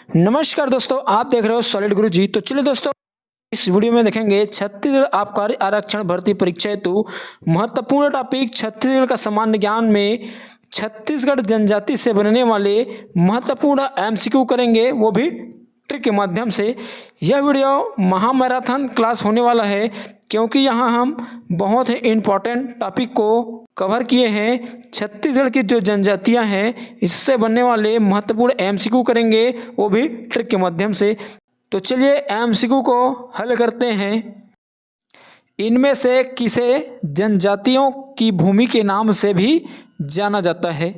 नमस्कार दोस्तों, आप देख रहे हो सॉलिड गुरु जी। तो चलिए दोस्तों, इस वीडियो में देखेंगे छत्तीसगढ़ आबकारी आरक्षण भर्ती परीक्षा हेतु महत्वपूर्ण टॉपिक छत्तीसगढ़ का सामान्य ज्ञान में छत्तीसगढ़ जनजाति से बनने वाले महत्वपूर्ण एमसीक्यू करेंगे, वो भी ट्रिक के माध्यम से। यह वीडियो महामैराथन क्लास होने वाला है क्योंकि यहाँ हम बहुत ही इम्पोर्टेंट टॉपिक को कवर किए हैं। छत्तीसगढ़ की जो जनजातियाँ हैं इससे बनने वाले महत्वपूर्ण एमसीक्यू करेंगे, वो भी ट्रिक के माध्यम से। तो चलिए एमसीक्यू को हल करते हैं। इनमें से किसे जनजातियों की भूमि के नाम से भी जाना जाता है?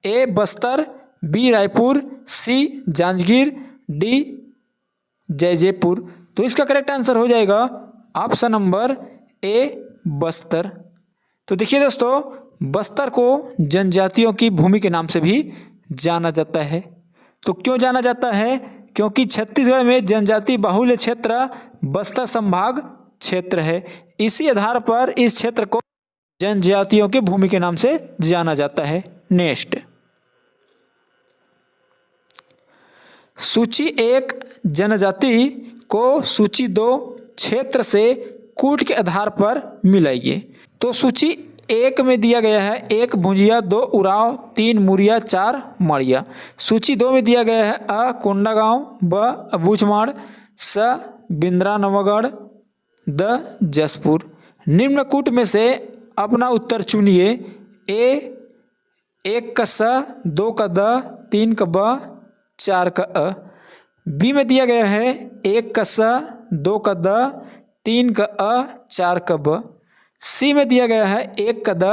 ए बस्तर, बी रायपुर, सी जांजगीर, डी जैजैपुर। तो इसका करेक्ट आंसर हो जाएगा ऑप्शन नंबर ए बस्तर। तो देखिए दोस्तों, बस्तर को जनजातियों की भूमि के नाम से भी जाना जाता है। तो क्यों जाना जाता है? क्योंकि छत्तीसगढ़ में जनजाति बाहुल्य क्षेत्र बस्तर संभाग क्षेत्र है। इसी आधार पर इस क्षेत्र को जनजातियों की भूमि के नाम से जाना जाता है। नेक्स्ट, सूची 1 जनजाति को सूची 2 क्षेत्र से कूट के आधार पर मिलाइए। तो सूची 1 में दिया गया है 1 भुजिया, 2 उराव, 3 मुरिया, 4 माड़िया। सूची 2 में दिया गया है अ कोंडागांव, ब अबूझमाड़, स बिंद्रा नवागढ़, द जसपुर। निम्न कूट में से अपना उत्तर चुनिए। ए 1 का स, 2 का द, 3 का ब, 4 का अ। बी में दिया गया है 1 का स, 2 का द, 3 का अ, 4 का ब। सी में दिया गया है 1 का द,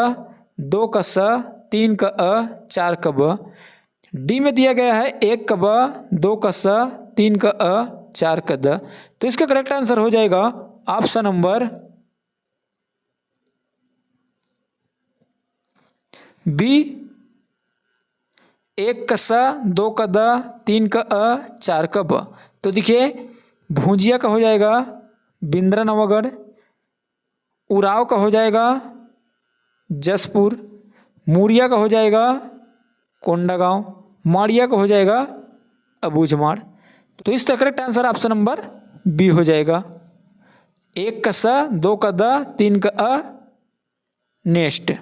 2 का स, 3 का अ, 4 का ब। डी में दिया गया है 1 का ब, 2 का स, 3 का अ, 4 का द। तो इसका करेक्ट आंसर हो जाएगा ऑप्शन नंबर बी 1 का स, 2 का द, 3 का अ, 4 का ब। तो देखिए, भुजिया का हो जाएगा बिंद्रा नवागढ़, उराव का हो जाएगा जसपुर, मुरिया का हो जाएगा कोंडागांव, माड़िया का हो जाएगा अबूझमाड़। तो इसका correct answer option number B हो जाएगा। 1 का स, 2 का द, 3 का अ। नेक्स्ट,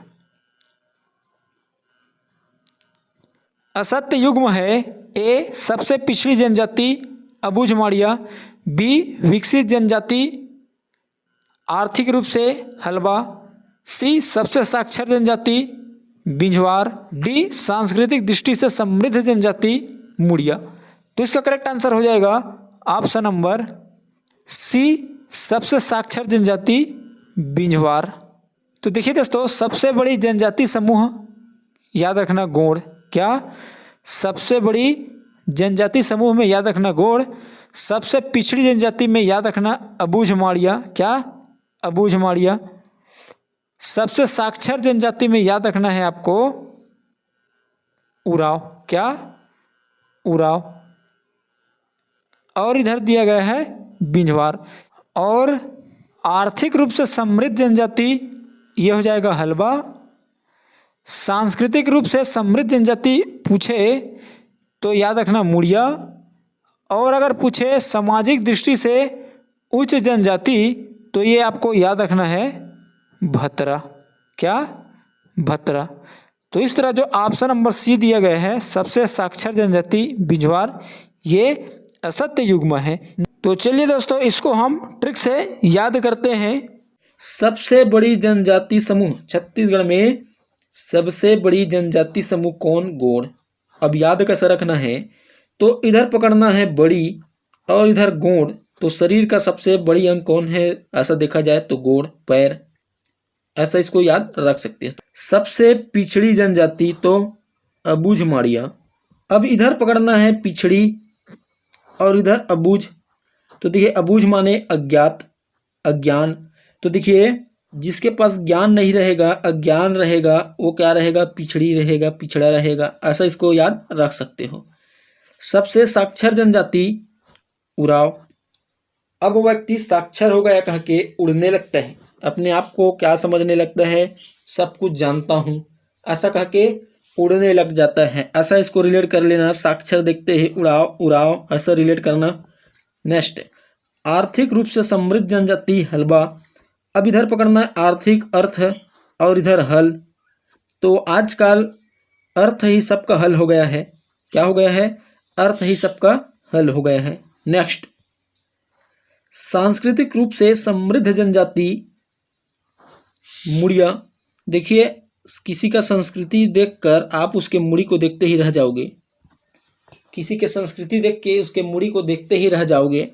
असत्य युग्म है। ए सबसे पिछड़ी जनजाति अबूझमाड़िया, बी विकसित जनजाति आर्थिक रूप से हलबा, सी सबसे साक्षर जनजाति बिंझवार, डी सांस्कृतिक दृष्टि से समृद्ध जनजाति मुड़िया। तो इसका करेक्ट आंसर हो जाएगा ऑप्शन नंबर सी सबसे साक्षर जनजाति बिंझवार। तो देखिए दोस्तों, सबसे बड़ी जनजाति समूह याद रखना गोंड। क्या? सबसे बड़ी जनजाति समूह में याद रखना गोंड। सबसे पिछड़ी जनजाति में याद रखना अबूझमाड़िया। क्या? अबूझमाड़िया। सबसे साक्षर जनजाति में याद रखना है आपको उराव। क्या? उराव। और इधर दिया गया है बिंझवार। और आर्थिक रूप से समृद्ध जनजाति यह हो जाएगा हलबा। सांस्कृतिक रूप से समृद्ध जनजाति पूछे तो याद रखना मुड़िया। और अगर पूछे सामाजिक दृष्टि से उच्च जनजाति तो ये आपको याद रखना है भतरा। क्या? भतरा। तो इस तरह जो ऑप्शन नंबर सी दिया गया है सबसे साक्षर जनजाति बिंझवार, ये असत्य युग्म है। तो चलिए दोस्तों, इसको हम ट्रिक से याद करते हैं। सबसे बड़ी जनजाति समूह छत्तीसगढ़ में सबसे बड़ी जनजाति समूह कौन? गोंड। अब याद कैसे रखना है? तो इधर पकड़ना है बड़ी और इधर गोंड। तो शरीर का सबसे बड़ी अंग कौन है? ऐसा देखा जाए तो गोंड, पैर। ऐसा इसको याद रख सकते हैं। सबसे पिछड़ी जनजाति तो अबूझमाड़िया। अब इधर पकड़ना है पिछड़ी और इधर अबूझ। तो देखिए, अबूझ माने अज्ञात, अज्ञान। तो देखिए, जिसके पास ज्ञान नहीं रहेगा, अज्ञान रहेगा, वो क्या रहेगा? पिछड़ी रहेगा, पिछड़ा रहेगा। ऐसा इसको याद रख सकते हो। सबसे साक्षर जनजाति उराव। अब वो व्यक्ति साक्षर हो गया कह के उड़ने लगता है, अपने आप को क्या समझने लगता है? सब कुछ जानता हूँ, ऐसा कह के उड़ने लग जाता है, ऐसा इसको रिलेट कर लेना। साक्षर देखते ही उड़ाओ उड़ाओ, ऐसा रिलेट करना। नेक्स्ट, आर्थिक रूप से समृद्ध जनजाति हलवा। अब इधर पकड़ना है आर्थिक अर्थ और इधर हल। तो आजकल अर्थ ही सबका हल हो गया है। क्या हो गया है? अर्थ ही सबका हल हो गया है। नेक्स्ट, सांस्कृतिक रूप से समृद्ध जनजाति मुड़िया। देखिए, किसी का संस्कृति देखकर आप उसके मुड़ी को देखते ही रह जाओगे। किसी के संस्कृति देख के उसके मुड़ी को देखते ही रह जाओगे।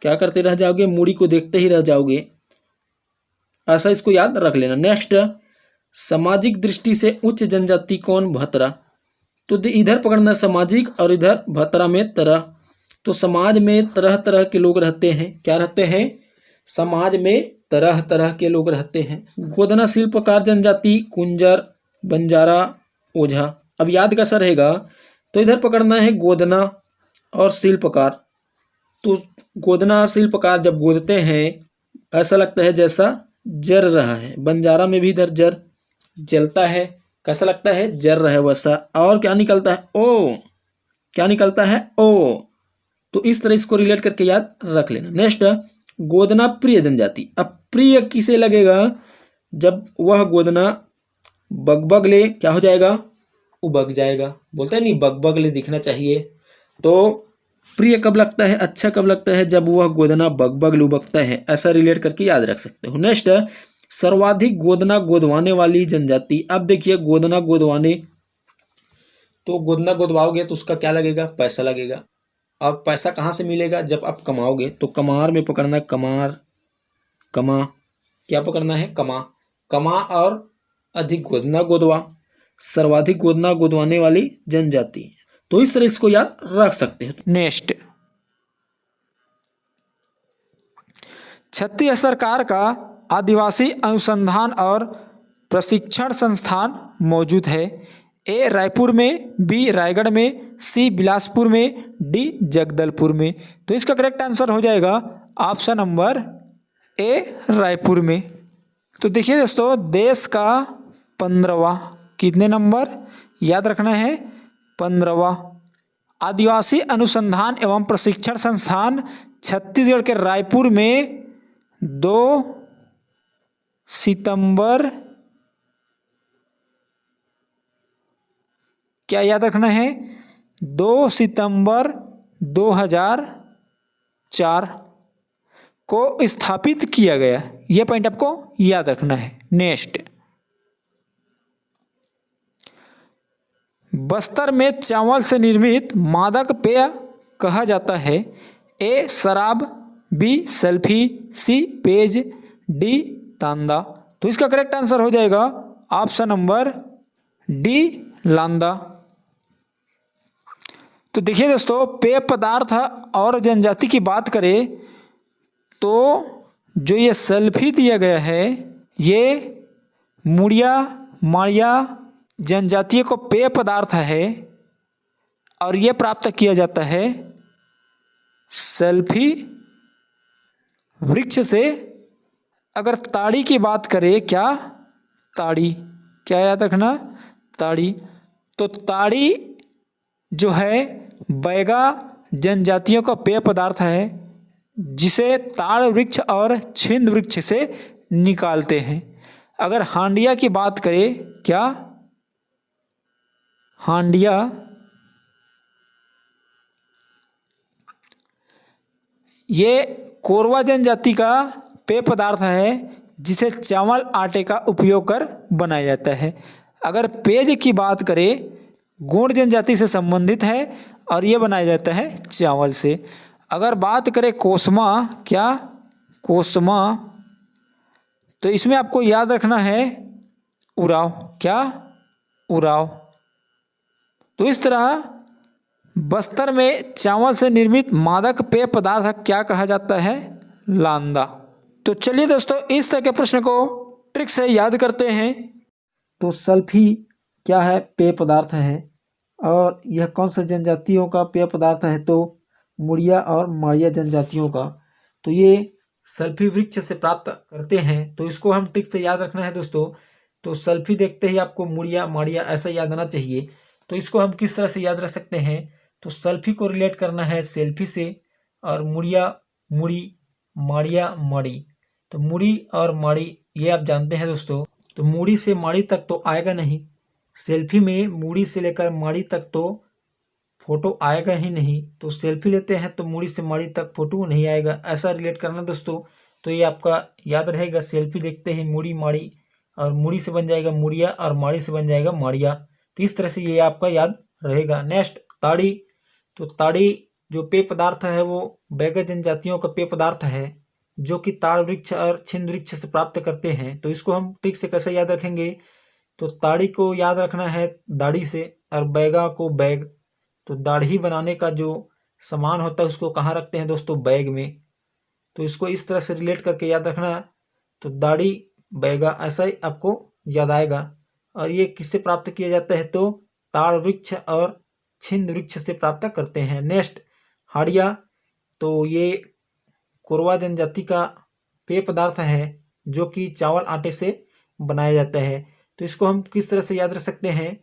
क्या करते रह जाओगे? मुड़ी को देखते ही रह जाओगे। ऐसा इसको याद रख लेना। नेक्स्ट, सामाजिक दृष्टि से उच्च जनजाति कौन? भतरा। तो इधर पकड़ना सामाजिक और इधर भतरा में तरह। तो समाज में तरह तरह के लोग रहते हैं। क्या रहते हैं? समाज में तरह तरह के लोग रहते हैं। गोदना शिल्पकार जनजाति कुंजर, बंजारा, ओझा। अब याद कैसा रहेगा? तो इधर पकड़ना है गोदना और शिल्पकार। तो गोदना शिल्पकार जब गोदते हैं ऐसा लगता है जैसा जल रहा है। बंजारा में भी इधर जर जलता है, कैसा लगता है? जल रहा है वैसा। और क्या निकलता है? ओ। क्या निकलता है? ओ। तो इस तरह इसको रिलेट करके याद रख लेना। नेक्स्ट, गोदना प्रिय जनजाति। अब प्रिय किसे लगेगा? जब वह गोदना बगबग ले, क्या हो जाएगा? उबग जाएगा। बोलते हैं नहीं, बगबग ले दिखना चाहिए। तो प्रिय कब लगता है? अच्छा कब लगता है? जब वह गोदना बगबग ले उबगता है। ऐसा रिलेट करके याद रख सकते हो। नेक्स्ट, सर्वाधिक गोदना गोदवाने वाली जनजाति। अब देखिए, गोदना गोदवाने, तो गोदना गोदवाओगे तो उसका क्या लगेगा? पैसा लगेगा। अब पैसा कहाँ से मिलेगा? जब आप कमाओगे। तो कमार में पकड़ना है कमार, कमा। क्या पकड़ना है? कमा। कमा और अधिक गोदना गोदवा, सर्वाधिक गोदना गोदवाने वाली जनजाति। तो इस तरह इसको याद रख सकते हैं। नेक्स्ट, छत्तीसगढ़ सरकार का आदिवासी अनुसंधान और प्रशिक्षण संस्थान मौजूद है। ए रायपुर में, बी रायगढ़ में, सी बिलासपुर में, डी जगदलपुर में। तो इसका करेक्ट आंसर हो जाएगा ऑप्शन नंबर ए रायपुर में। तो देखिए दोस्तों, देश का 15वां, कितने नंबर याद रखना है? 15वां आदिवासी अनुसंधान एवं प्रशिक्षण संस्थान छत्तीसगढ़ के रायपुर में 2 सितंबर, क्या याद रखना है? 2 सितंबर 2004 को स्थापित किया गया। यह पॉइंट आपको याद रखना है। नेक्स्ट, बस्तर में चावल से निर्मित मादक पेय कहा जाता है। ए शराब, बी सेल्फी, सी पेज, डी तांदा। तो इसका करेक्ट आंसर हो जाएगा ऑप्शन नंबर डी लांदा। तो देखिए दोस्तों, पेय पदार्थ और जनजाति की बात करें तो जो ये सेल्फी दिया गया है, ये मुड़िया माड़िया जनजातियों को पेय पदार्थ है और ये प्राप्त किया जाता है सेल्फी वृक्ष से। अगर ताड़ी की बात करें, क्या? ताड़ी। क्या याद रखना? ताड़ी। तो ताड़ी जो है बैगा जनजातियों का पेय पदार्थ है, जिसे ताड़ वृक्ष और छिंद वृक्ष से निकालते हैं। अगर हांडिया की बात करें, क्या? हांडिया ये कोरवा जनजाति का पेय पदार्थ है, जिसे चावल आटे का उपयोग कर बनाया जाता है। अगर पेज की बात करें, गोंड जनजाति से संबंधित है और ये बनाया जाता है चावल से। अगर बात करें कोसमा, क्या? कोसमा, तो इसमें आपको याद रखना है उराव। क्या? उराव। तो इस तरह बस्तर में चावल से निर्मित मादक पेय पदार्थ क्या कहा जाता है? लांदा। तो चलिए दोस्तों, इस तरह के प्रश्न को ट्रिक से याद करते हैं। तो सल्फी क्या है? पेय पदार्थ है। और यह कौन सा जनजातियों का पेय पदार्थ है? तो मुड़िया और माड़िया जनजातियों का। तो ये सल्फी वृक्ष से प्राप्त करते हैं। तो इसको हम ट्रिक से याद रखना है दोस्तों तो सल्फी देखते ही आपको मुड़िया माड़िया ऐसा याद आना चाहिए। तो इसको हम किस तरह से याद रख सकते हैं, तो सल्फी को रिलेट करना है सेल्फी से, और मुड़िया मुड़ी, माड़िया माड़ी। तो मुड़ी और माड़ी ये आप जानते हैं दोस्तों। तो मुड़ी से माड़ी तक तो आएगा नहीं, सेल्फी में मुड़ी से लेकर माड़ी तक तो फोटो आएगा ही नहीं। तो सेल्फी लेते हैं तो मुड़ी से माड़ी तक फोटो नहीं आएगा, ऐसा रिलेट करना दोस्तों। तो ये आपका याद रहेगा, सेल्फी देखते ही मुड़ी माड़ी, और मुड़ी से बन जाएगा मुड़िया और माड़ी से बन जाएगा माड़िया। तो इस तरह से ये आपका याद रहेगा। नेक्स्ट ताड़ी। तो ताड़ी जो पेय पदार्थ है वो बैगा जनजातियों का पेय पदार्थ है, जो कि ताड़ वृक्ष और छिंद वृक्ष से प्राप्त करते हैं। तो इसको हम ट्रिक से कैसे याद रखेंगे, तो ताड़ी को याद रखना है दाढ़ी से, और बैगा को बैग। तो दाढ़ी बनाने का जो सामान होता है उसको कहाँ रखते हैं दोस्तों, बैग में। तो इसको इस तरह से रिलेट करके याद रखना। तो दाढ़ी बैगा ऐसा ही आपको याद आएगा। और ये किससे प्राप्त किया जाता है, तो ताड़ वृक्ष और छिंद वृक्ष से प्राप्त करते हैं। नेक्स्ट हाड़िया। तो ये कोरवा जनजाति का पेय पदार्थ है, जो कि चावल आटे से बनाया जाता है। तो इसको हम किस तरह से याद रख सकते हैं,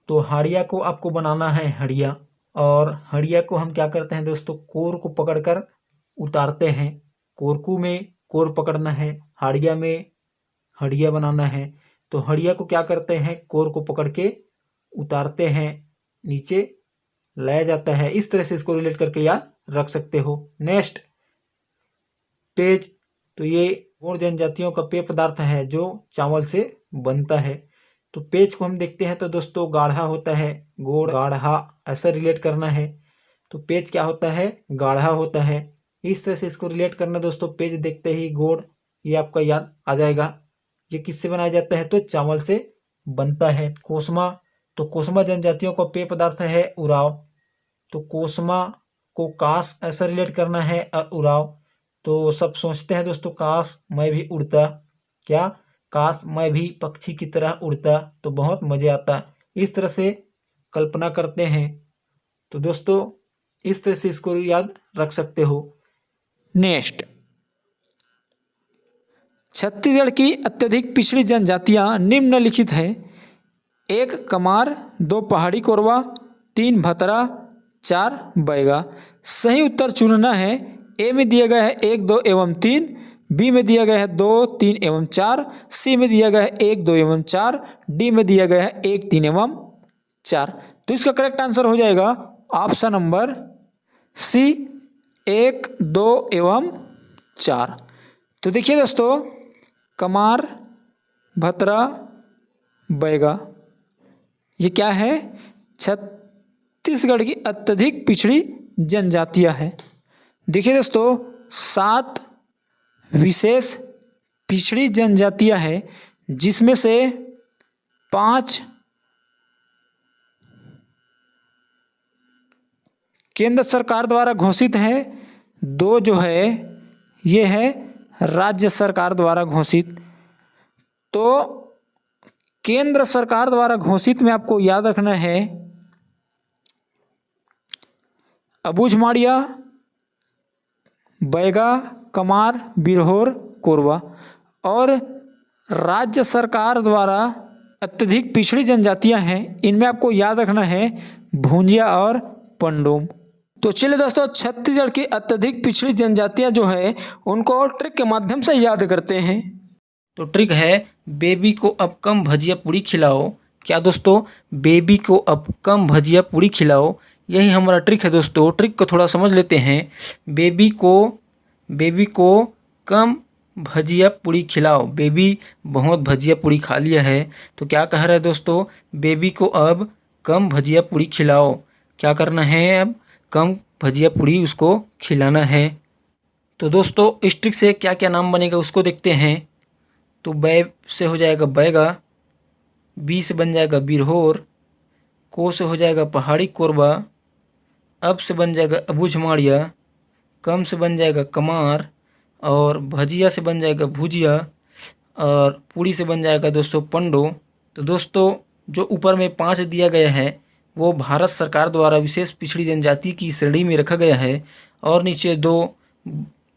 तो हाड़िया को आपको बनाना है हड़िया, और हड़िया को हम क्या करते हैं दोस्तों, कोर को पकड़कर उतारते हैं। कोरकू में कोर पकड़ना है, हाड़िया में हड़िया बनाना है। तो हड़िया को क्या करते हैं, कोर को पकड़ के उतारते हैं, नीचे लाया जाता है। इस तरह से इसको रिलेट करके याद रख सकते हो। Next page. तो ये गौड़ जनजातियों का पेय पदार्थ है जो चावल से बनता है। तो पेज को हम देखते हैं तो दोस्तों गाढ़ा होता है, गोड़ गाढ़ा ऐसा रिलेट करना है। तो पेज क्या होता है, गाढ़ा होता है। इस तरह से इसको रिलेट करना दोस्तों। पेज देखते ही गोड़ ये आपका याद आ जाएगा। ये किससे बनाया जाता है, तो चावल से बनता है। कोसमा। तो कोसमा जनजातियों का पेय पदार्थ है उराव। तो कोसमा को काश ऐसा रिलेट करना है, और उराव। तो सब सोचते हैं दोस्तों काश मैं भी उड़ता, क्या काश मैं भी पक्षी की तरह उड़ता तो बहुत मजे आता। इस तरह से कल्पना करते हैं। तो दोस्तों इस तरह से इसको याद रख सकते हो। नेक्स्ट छत्तीसगढ़ की अत्यधिक पिछड़ी जनजातियां निम्नलिखित हैं। 1 कमार, 2 पहाड़ी कोरवा, 3 भतरा, 4 बैगा। सही उत्तर चुनना है। ए में दिया गया है 1, 2 एवं 3, बी में दिया गया है 2, 3 एवं 4, सी में दिया गया है 1, 2 एवं 4, डी में दिया गया है 1, 3 एवं 4। तो इसका करेक्ट आंसर हो जाएगा ऑप्शन नंबर सी, 1, 2 एवं 4। तो देखिए दोस्तों, कमार, भतरा, बैगा ये क्या है, छत्तीसगढ़ की अत्यधिक पिछड़ी जनजातियां हैं। देखिए दोस्तों, 7 विशेष पिछड़ी जनजातियां हैं, जिसमें से 5 केंद्र सरकार द्वारा घोषित है, 2 जो है ये है राज्य सरकार द्वारा घोषित। तो केंद्र सरकार द्वारा घोषित में आपको याद रखना है अबूझमाड़िया, बैगा, कमार, बिरहोर, कोरवा। और राज्य सरकार द्वारा अत्यधिक पिछड़ी जनजातियां हैं, इनमें आपको याद रखना है भूंजिया और पंडोम। तो चलिए दोस्तों, छत्तीसगढ़ की अत्यधिक पिछड़ी जनजातियां जो है उनको ट्रिक के माध्यम से याद करते हैं। तो ट्रिक है बेबी को अब कम भजिया पूड़ी खिलाओ। क्या दोस्तों, बेबी को अब कम भजिया पूड़ी खिलाओ, यही हमारा ट्रिक है दोस्तों। ट्रिक को थोड़ा समझ लेते हैं। बेबी को कम भजिया पूड़ी खिलाओ। बेबी बहुत भजिया पूड़ी खा लिया है, तो क्या कह रहा है दोस्तों, बेबी को अब कम भजिया पूड़ी खिलाओ। क्या करना है, अब कम भजिया पूड़ी उसको खिलाना है। तो दोस्तों इस ट्रिक से क्या क्या नाम बनेगा उसको देखते हैं। तो बै से हो जाएगा बैगा, बी से बन जाएगा बिरहोर, को से हो जाएगा पहाड़ी कोरबा, अब से बन जाएगा अबूझमाड़िया, कम से बन जाएगा कमार, और भजिया से बन जाएगा भुजिया, और पूड़ी से बन जाएगा दोस्तों पंडो। तो दोस्तों जो ऊपर में 5 दिया गया है वो भारत सरकार द्वारा विशेष पिछड़ी जनजाति की श्रेणी में रखा गया है, और नीचे 2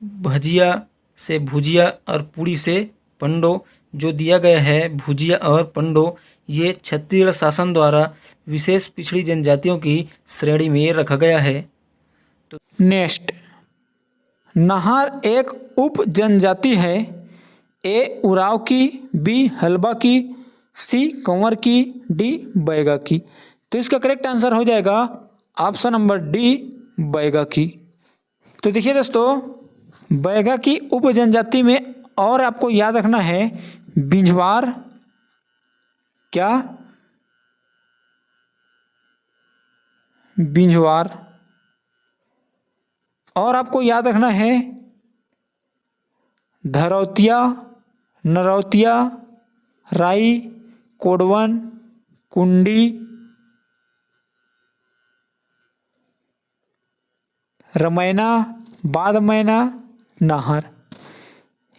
भजिया से भुजिया और पूड़ी से पंडो जो दिया गया है भुजिया और पंडो, ये छत्तीसगढ़ शासन द्वारा विशेष पिछड़ी जनजातियों की श्रेणी में रखा गया है। नेक्स्ट, नाहर एक उप जनजाति है। ए उराव की, बी हलबा की, सी कंवर की, डी बैगा की। तो इसका करेक्ट आंसर हो जाएगा ऑप्शन नंबर डी, बैगा की। तो देखिए दोस्तों, बैगा की उप जनजाति में और आपको याद रखना है बिंझवार, क्या बिंझवार, और आपको याद रखना है धरौतिया, नरौतिया, राई, कोडवन, कुंडी, रमैना, बादमैना, नाहर।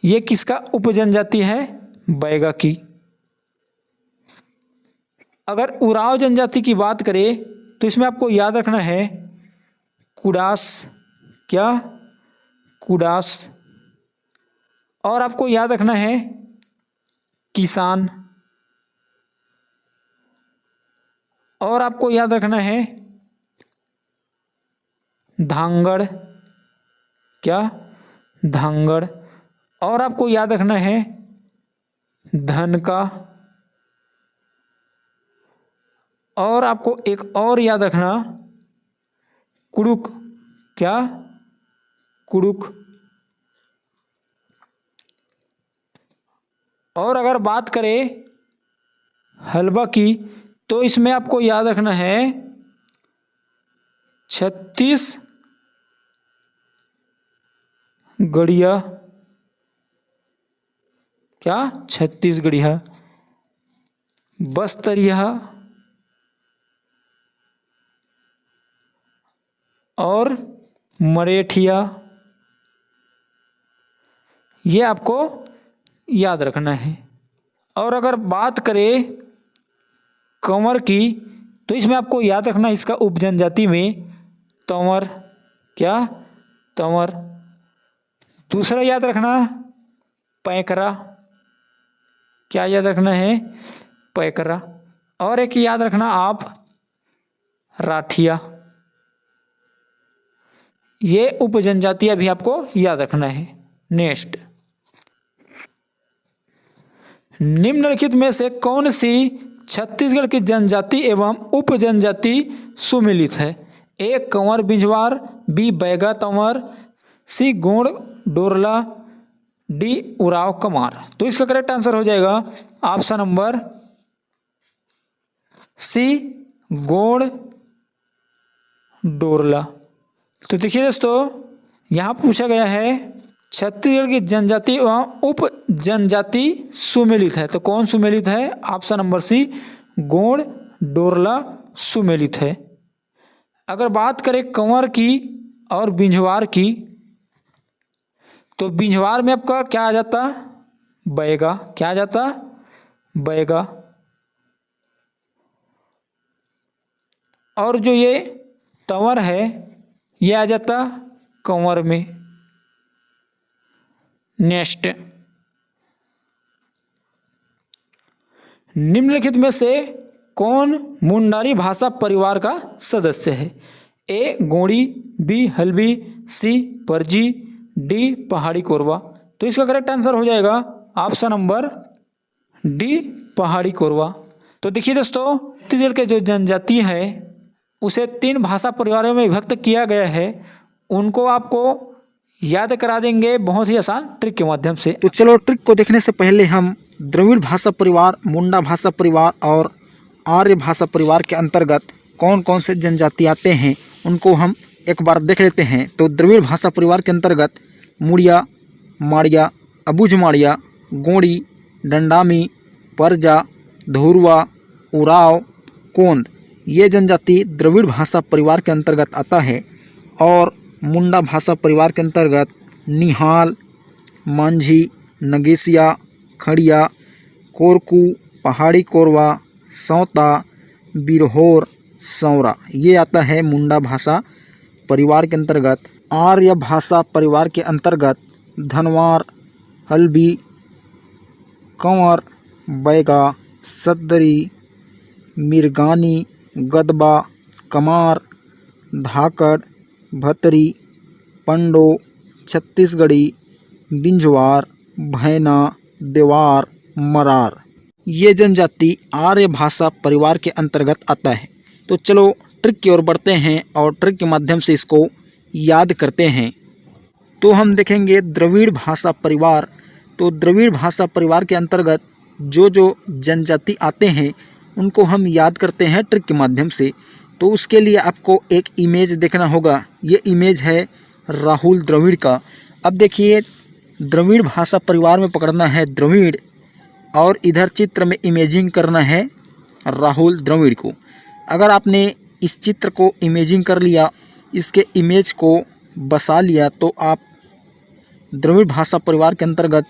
ये किसका उपजनजाति है? बैगा की। अगर उराव जनजाति की बात करें तो इसमें आपको याद रखना है कुडास, क्या कुडास, और आपको याद रखना है किसान, और आपको याद रखना है धांगड़, क्या धांगड़, और आपको याद रखना है धनका, और आपको एक और याद रखना कुड़ुक, क्या कुड़ुक। और अगर बात करें हलवा की तो इसमें आपको याद रखना है 36 गढ़िया, क्या 36 गढ़िया, बस्तरिया और मरेठिया, ये आपको याद रखना है। और अगर बात करें कंवर की तो इसमें आपको याद रखना इसका उपजनजाति में तंवर, क्या तंवर। दूसरा याद रखना पैकरा, क्या याद रखना है पैकरा। और एक याद रखना आप राठिया। ये उपजनजातियां भी आपको याद रखना है। नेक्स्ट, निम्नलिखित में से कौन सी छत्तीसगढ़ की जनजाति एवं उपजनजाति सुमिलित है? ए कंवर बिंझवार, बी बैगा तंवर, सी गोंड डोरला, डी उराव कमार। तो इसका करेक्ट आंसर हो जाएगा ऑप्शन नंबर सी, गोंड डोरला। तो देखिए दोस्तों, यहाँ पूछा गया है छत्तीसगढ़ की जनजाति एवं उप जनजाति सुमेलित है, तो कौन सुमेलित है? ऑप्शन नंबर सी, गोंड डोरला सुमेलित है। अगर बात करें कंवर की और बिंझवार की तो बिंझवार में आपका क्या आ जाता? बैगा, क्या आ जाता? बैगा। और जो ये तंवर है ये आ जाता कंवर में। नेक्स्ट, निम्नलिखित में से कौन मुंडारी भाषा परिवार का सदस्य है? ए गोंडी, बी हल्बी, सी परजी, डी पहाड़ी कोरवा। तो इसका करेक्ट आंसर हो जाएगा ऑप्शन नंबर डी, पहाड़ी कोरवा। तो देखिए दोस्तों, छत्तीसगढ़ के जो जनजाति है उसे 3 भाषा परिवारों में विभक्त किया गया है। उनको आपको याद करा देंगे बहुत ही आसान ट्रिक के माध्यम से। तो चलो, ट्रिक को देखने से पहले हम द्रविड़ भाषा परिवार, मुंडा भाषा परिवार और आर्य भाषा परिवार के अंतर्गत कौन कौन से जनजाति आते हैं उनको हम एक बार देख लेते हैं। तो द्रविड़ भाषा परिवार के अंतर्गत मुड़िया, माड़िया, अबुझ माड़िया, गोंडी, डंडामी, परजा, धुरवा, उराव, कोंद, ये जनजाति द्रविड़ भाषा परिवार के अंतर्गत आता है। और मुंडा भाषा परिवार के अंतर्गत निहाल, मांझी, नगेसिया, खड़िया, कोरकू, पहाड़ी कोरवा, सौता, बिरहोर, सौरा, ये आता है मुंडा भाषा परिवार के अंतर्गत। आर्य भाषा परिवार के अंतर्गत धनवार, हल्बी, कंवर, बैगा, सद्दरी, मिर्गानी, गदबा, कमार, धाकड़, भतरी, पंडो, छत्तीसगढ़ी, बिंझवार, भैना, देवार, मरार। ये जनजाति आर्य भाषा परिवार के अंतर्गत आता है। तो चलो ट्रिक की ओर बढ़ते हैं और ट्रिक के माध्यम से इसको याद करते हैं। तो हम देखेंगे द्रविड़ भाषा परिवार। तो द्रविड़ भाषा परिवार के अंतर्गत जो जो जनजाति आते हैं उनको हम याद करते हैं ट्रिक के माध्यम से। तो उसके लिए आपको एक इमेज देखना होगा। ये इमेज है राहुल द्रविड़ का। अब देखिए, द्रविड़ भाषा परिवार में पकड़ना है द्रविड़ और इधर चित्र में इमेजिंग करना है राहुल द्रविड़ को। अगर आपने इस चित्र को इमेजिंग कर लिया, इसके इमेज को बसा लिया, तो आप द्रविड़ भाषा परिवार के अंतर्गत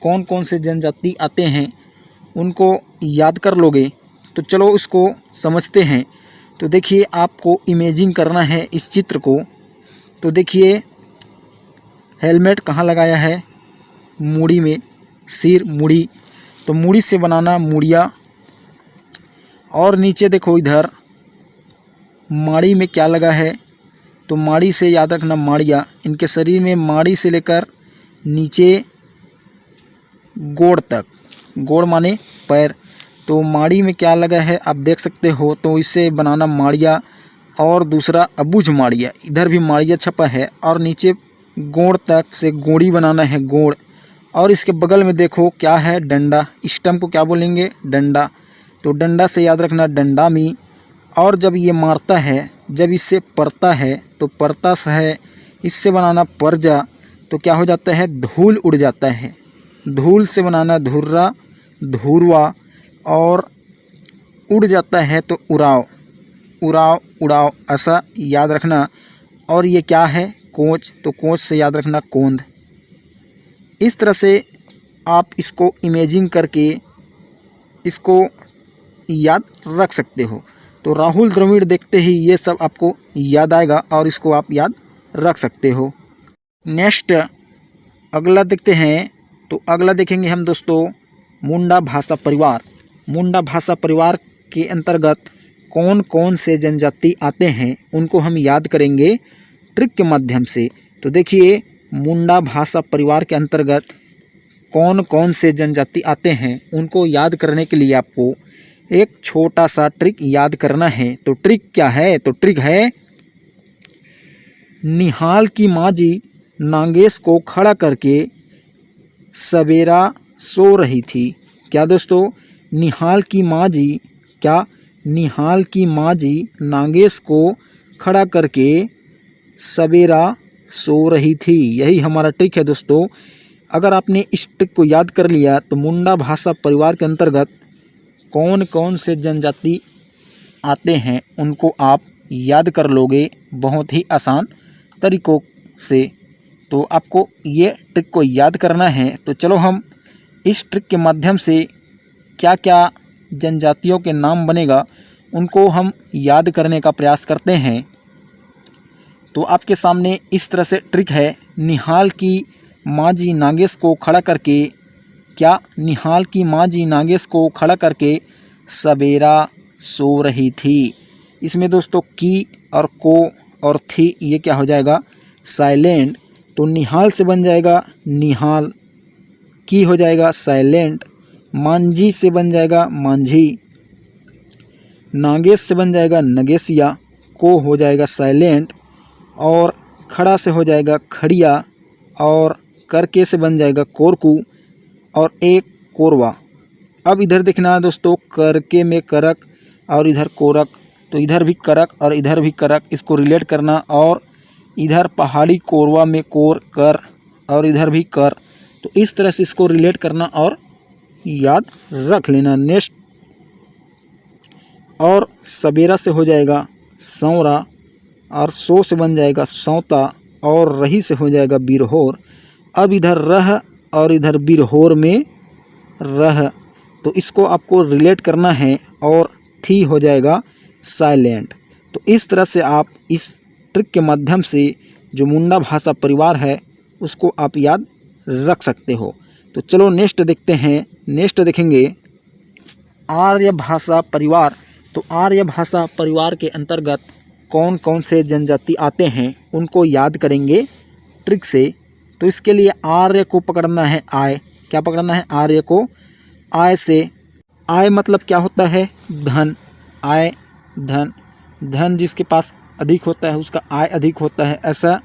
कौन कौन से जनजाति आते हैं उनको याद कर लोगे। तो चलो उसको समझते हैं। तो देखिए, आपको इमेजिंग करना है इस चित्र को। तो देखिए, हेलमेट कहाँ लगाया है? मूड़ी में, सिर मूड़ी। तो मूड़ी से बनाना मूड़िया। और नीचे देखो, इधर माड़ी में क्या लगा है? तो माड़ी से याद रखना माड़िया। इनके शरीर में माड़ी से लेकर नीचे गोड़ तक, गोड़ माने पैर। तो माड़ी में क्या लगा है आप देख सकते हो। तो इसे बनाना माड़िया। और दूसरा अबुझ माड़िया, इधर भी माड़िया छपा है। और नीचे गोड़ तक से गोड़ी बनाना है, गोड़। और इसके बगल में देखो क्या है? डंडा। स्टम्प को क्या बोलेंगे? डंडा। तो डंडा से याद रखना डंडामी। और जब ये मारता है, जब इससे परता है, तो परता से है, इससे बनाना परजा। तो क्या हो जाता है? धूल उड़ जाता है। धूल से बनाना धुर्रा, धुरवा। और उड़ जाता है तो उड़ाव, उड़ाव, उड़ाव, ऐसा याद रखना। और ये क्या है? कोंच। तो कोंच से याद रखना कोंद। इस तरह से आप इसको इमेजिंग करके इसको याद रख सकते हो। तो राहुल द्रविड़ देखते ही ये सब आपको याद आएगा और इसको आप याद रख सकते हो। नेक्स्ट अगला देखते हैं। तो अगला देखेंगे हम दोस्तों मुंडा भाषा परिवार। मुंडा भाषा परिवार के अंतर्गत कौन कौन से जनजाति आते हैं उनको हम याद करेंगे ट्रिक के माध्यम से। तो देखिए, मुंडा भाषा परिवार के अंतर्गत कौन कौन से जनजाति आते हैं उनको याद करने के लिए आपको एक छोटा सा ट्रिक याद करना है। तो ट्रिक क्या है? तो ट्रिक है, निहाल की माजी नागेश को खड़ा करके सवेरा सो रही थी। क्या दोस्तों? निहाल की माजी, क्या? निहाल की माजी नागेश को खड़ा करके सवेरा सो रही थी। यही हमारा ट्रिक है दोस्तों। अगर आपने इस ट्रिक को याद कर लिया तो मुंडा भाषा परिवार के अंतर्गत कौन कौन से जनजाति आते हैं उनको आप याद कर लोगे बहुत ही आसान तरीकों से। तो आपको ये ट्रिक को याद करना है। तो चलो हम इस ट्रिक के माध्यम से क्या क्या जनजातियों के नाम बनेगा उनको हम याद करने का प्रयास करते हैं। तो आपके सामने इस तरह से ट्रिक है। निहाल की माजी नागेश को खड़ा करके, क्या? निहाल की माजी नागेश को खड़ा करके सवेरा सो रही थी। इसमें दोस्तों की और को और थी ये क्या हो जाएगा? साइलेंट। तो निहाल से बन जाएगा निहाल, की हो जाएगा साइलेंट, मांझी से बन जाएगा मांझी, नागेश से बन जाएगा नगेशिया, को हो जाएगा साइलेंट, और खड़ा से हो जाएगा खड़िया, और करके से बन जाएगा कोरकू, और एक कोरवा। अब इधर देखना दोस्तों, करके में करक और इधर कोरक। तो इधर भी करक और इधर भी करक, इसको रिलेट करना। और इधर पहाड़ी कोरवा में कोर कर और इधर भी कर। तो इस तरह से इसको रिलेट करना और याद रख लेना। नेक्स्ट, और सवेरा से हो जाएगा सौरा, और सो से बन जाएगा सौता, और रही से हो जाएगा बिरहोर। अब इधर रह और इधर बिरहोर में रह। तो इसको आपको रिलेट करना है और थी हो जाएगा साइलेंट। तो इस तरह से आप इस ट्रिक के माध्यम से जो मुंडा भाषा परिवार है उसको आप याद रख सकते हो। तो चलो नेक्स्ट देखते हैं नेक्स्ट देखेंगे आर्य भाषा परिवार। तो आर्य भाषा परिवार के अंतर्गत कौन कौन से जनजाति आते हैं उनको याद करेंगे ट्रिक से। तो इसके लिए आर्य को पकड़ना है आय। क्या पकड़ना है? आर्य को आय से। आय मतलब क्या होता है? धन। आय धन। धन जिसके पास अधिक होता है उसका आय अधिक होता है, ऐसा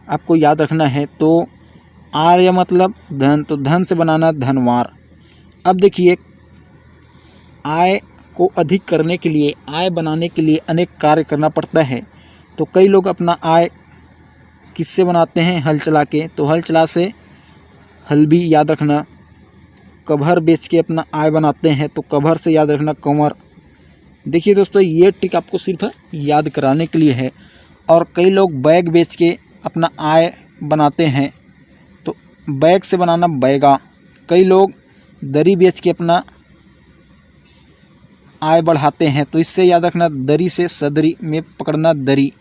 आपको याद रखना है। तो आर्य मतलब धन, तो धन से बनाना धनवार। अब देखिए, आय को अधिक करने के लिए, आय बनाने के लिए अनेक कार्य करना पड़ता है। तो कई लोग अपना आय किससे बनाते हैं? हल चला के। तो हल चला से हल भी याद रखना। कभर बेच के अपना आय बनाते हैं, तो कभर से याद रखना कंवर। देखिए दोस्तों, ये ट्रिक आपको सिर्फ याद कराने के लिए है। और कई लोग बैग बेच के अपना आय बनाते हैं, तो बैग से बनाना बैगा। कई लोग दरी बेच के अपना आय बढ़ाते हैं, तो इससे याद रखना दरी से सदरी में पकड़ना दरी।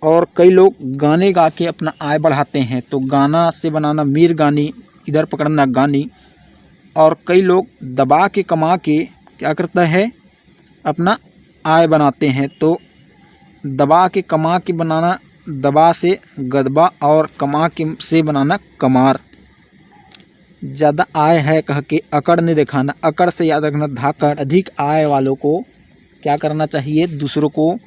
और कई लोग गाने गा के अपना आय बढ़ाते हैं, तो गाना से बनाना मीर गानी, इधर पकड़ना गानी। और कई लोग दबा के कमा के क्या करता है? अपना आय बनाते हैं, तो दबा के कमा के बनाना दबा से गदबा, और कमा के से बनाना कमार। ज़्यादा आय है कह के अकड़ नहीं दिखाना। अकड़ से याद रखना धाकड़। अधिक आय वालों को क्या करना चाहिए? दूसरों को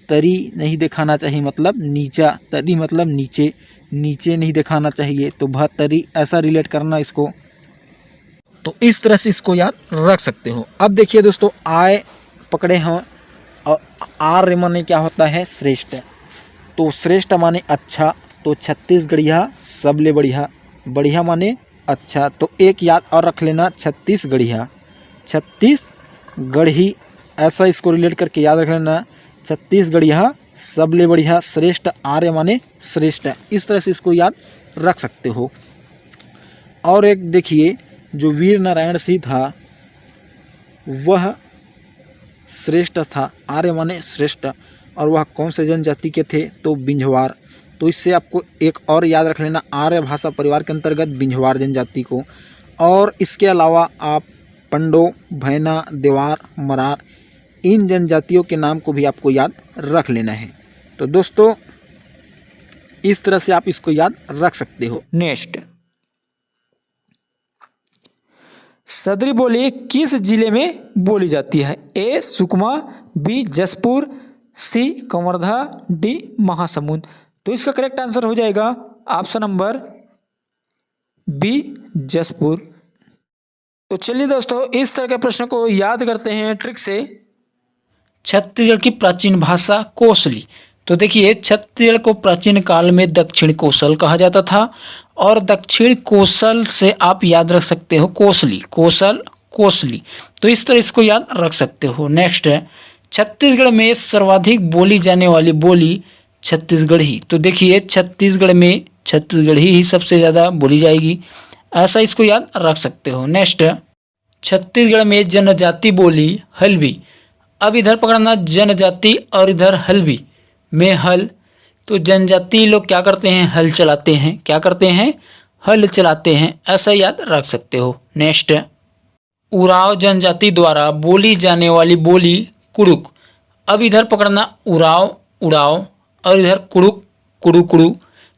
तरी नहीं दिखाना चाहिए, मतलब नीचा। तरी मतलब नीचे, नीचे नहीं दिखाना चाहिए। तो भतरी ऐसा रिलेट करना इसको। तो इस तरह से इसको याद रख सकते हो। अब देखिए दोस्तों, आय पकड़े हैं और आर्य माने क्या होता है? श्रेष्ठ। तो श्रेष्ठ माने अच्छा, तो छत्तीसगढ़िया सबले बढ़िया। बढ़िया माने अच्छा। तो एक याद और रख लेना, छत्तीसगढ़िया। छत्तीसगढ़ी ऐसा इसको रिलेट करके याद रख लेना। छत्तीसगढ़िया सबले बढ़िया, श्रेष्ठ, आर्य माने श्रेष्ठ। इस तरह से इसको याद रख सकते हो। और एक देखिए, जो वीर नारायण सिंह था वह श्रेष्ठ था। आर्य माने श्रेष्ठ। और वह कौन से जनजाति के थे? तो बिंझवार। तो इससे आपको एक और याद रख लेना, आर्य भाषा परिवार के अंतर्गत बिंझवार जनजाति को। और इसके अलावा आप पंडो, भैना, देवार, मरार, इन जनजातियों के नाम को भी आपको याद रख लेना है। तो दोस्तों, इस तरह से आप इसको याद रख सकते हो। नेक्स्ट, सदरी बोली किस जिले में बोली जाती है? ए सुकमा, बी जसपुर, सी कवर्धा, डी महासमुंद। तो इसका करेक्ट आंसर हो जाएगा ऑप्शन नंबर बी जसपुर। तो चलिए दोस्तों, इस तरह के प्रश्न को याद करते हैं ट्रिक से। छत्तीसगढ़ की प्राचीन भाषा कोसली। तो देखिए, छत्तीसगढ़ को प्राचीन काल में दक्षिण कोसल कहा जाता था। और दक्षिण कोसल से आप याद रख सकते हो कोसली, कोसल, कोसली। तो इस तरह इसको याद रख सकते हो। नेक्स्ट है, छत्तीसगढ़ में सर्वाधिक बोली जाने वाली बोली छत्तीसगढ़ी। तो देखिए, छत्तीसगढ़ में छत्तीसगढ़ी ही सबसे ज़्यादा बोली जाएगी, ऐसा इसको याद रख सकते हो। नेक्स्ट, छत्तीसगढ़ में जनजाति बोली हल्बी। अब इधर पकड़ना जनजाति और इधर हल्बी में हल। तो जनजाति लोग क्या करते हैं? हल चलाते हैं। क्या करते हैं? हल चलाते हैं, ऐसा याद रख सकते हो। नेक्स्ट, उराव जनजाति द्वारा बोली जाने वाली बोली कुड़ुक। अब इधर पकड़ना उराव, उड़ाव, और इधर कुड़ुक, कुड़ू कुड़ू।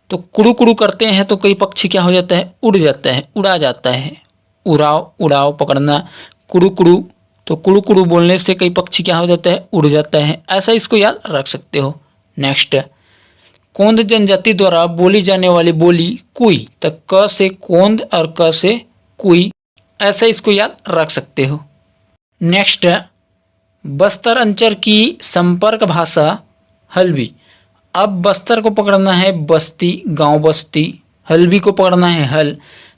तो कुड़ू कुड़ू करते हैं तो कई पक्षी क्या हो जाता है? उड़ जाता है, उड़ा जाता है। उराव, उड़ाव पकड़ना, कुड़ू कुड़ू। तो कुड़ू कुड़ू बोलने से कई पक्षी क्या हो जाता है? उड़ जाता है, ऐसा इसको याद रख सकते हो। नेक्स्ट, कोंद जनजाति द्वारा बोली जाने वाली बोली कुई। तो क से कोंद और क से कुई, ऐसा इसको याद रख सकते हो। नेक्स्ट, बस्तर अंचल की संपर्क भाषा हल्बी। अब बस्तर को पकड़ना है बस्ती, गांव बस्ती। हल्बी को पकड़ना है हल।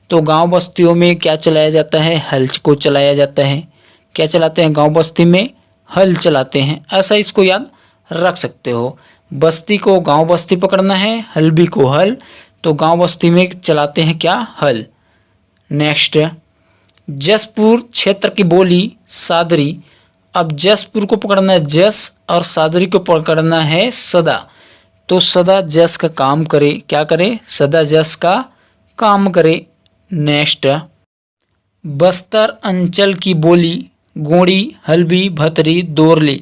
तो गांव बस्तियों में क्या चलाया जाता है? हल को चलाया जाता है। क्या चलाते हैं? गांव बस्ती में हल चलाते हैं, ऐसा इसको याद रख सकते हो। बस्ती को गांव बस्ती पकड़ना है, हल्बी को हल। तो गांव बस्ती में चलाते हैं क्या? हल। नेक्स्ट, जसपुर क्षेत्र की बोली सादरी। अब जसपुर को पकड़ना है जस और सादरी को पकड़ना है सदा। तो सदा जस का काम करे। क्या करे? सदा जस का काम करे। नेक्स्ट, बस्तर अंचल की बोली गोंडी, हल्बी, भतरी, दोरली।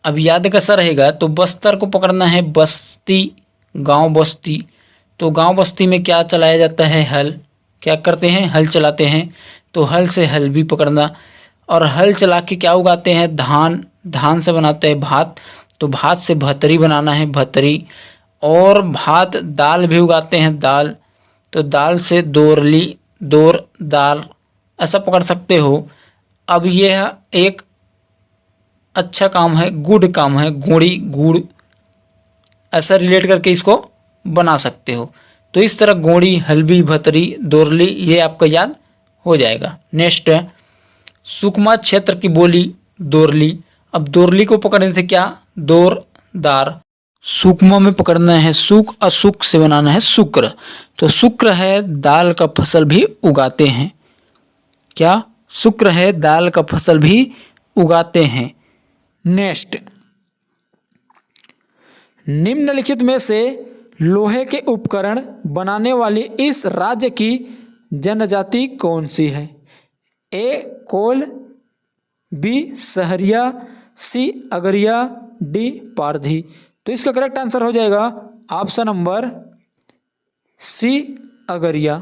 अब याद कैसा रहेगा, तो बस्तर को पकड़ना है बस्ती, गांव बस्ती। तो गांव बस्ती में क्या चलाया जाता है, हल। क्या करते हैं, हल चलाते हैं। तो हल से हल्बी पकड़ना। और हल चला के क्या उगाते हैं, धान। धान से बनाते हैं भात, तो भात से भतरी बनाना है, भतरी। और भात दाल भी उगाते हैं, दाल। तो दाल से दोरली, दोर दाल, ऐसा पकड़ सकते हो। अब यह एक अच्छा काम है, गुड काम है, गुड़ी गुड़, ऐसा रिलेट करके इसको बना सकते हो। तो इस तरह गोंडी, हल्बी, भतरी, दोरली ये आपका याद हो जाएगा। नेक्स्ट है सुकमा क्षेत्र की बोली दोरली। अब दोरली को पकड़ने से क्या, दोर दार। सुकमा में पकड़ना है सुक, असुक से बनाना है शुक्र। तो शुक्र है दाल का फसल भी उगाते हैं। क्या, शुक्र है दाल का फसल भी उगाते हैं। नेक्स्ट, निम्नलिखित में से लोहे के उपकरण बनाने वाली इस राज्य की जनजाति कौन सी है? ए कोल, बी सहरिया, सी अगरिया, डी पारधी। तो इसका करेक्ट आंसर हो जाएगा ऑप्शन नंबर सी अगरिया।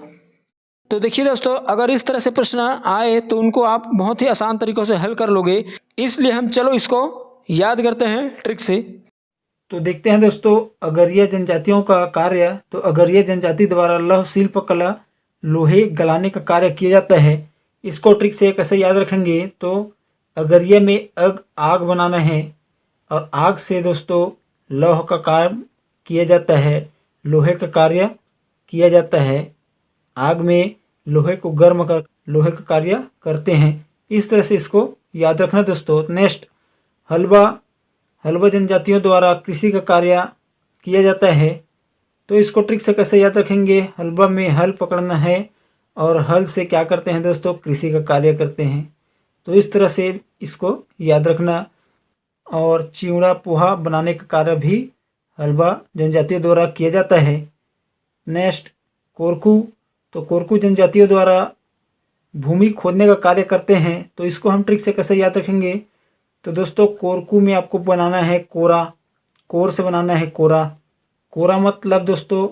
तो देखिए दोस्तों, अगर इस तरह से प्रश्न आए तो उनको आप बहुत ही आसान तरीकों से हल कर लोगे, इसलिए हम चलो इसको याद करते हैं ट्रिक से। तो देखते हैं दोस्तों, अगरिया जनजातियों का कार्य। तो अगरिया जनजाति द्वारा लौह शिल्प कला, लोहे गलाने का कार्य किया जाता है। इसको ट्रिक से कैसे याद रखेंगे, तो अगरिया में आग बनाना है, और आग से दोस्तों लौह का कार्य किया जाता है, लोहे का कार्य किया जाता है। आग में लोहे को गर्म कर लोहे का कार्य करते हैं। इस तरह से इसको याद रखना दोस्तों। नेक्स्ट, हलवा। हलवा जनजातियों द्वारा कृषि का कार्य किया जाता है। तो इसको ट्रिक से कैसे याद रखेंगे, हलवा में हल पकड़ना है, और हल से क्या करते हैं दोस्तों, कृषि का कार्य करते हैं। तो इस तरह से इसको याद रखना। और चिवड़ा पोहा बनाने का कार्य भी हलवा जनजातियों द्वारा किया जाता है। नेक्स्ट, कोरकू। तो कोरकू जनजातियों द्वारा भूमि खोदने का कार्य करते हैं। तो इसको हम ट्रिक से कैसे याद रखेंगे, तो दोस्तों कोरकू में आपको बनाना है कोरा, कोर से बनाना है कोरा। कोरा मतलब दोस्तों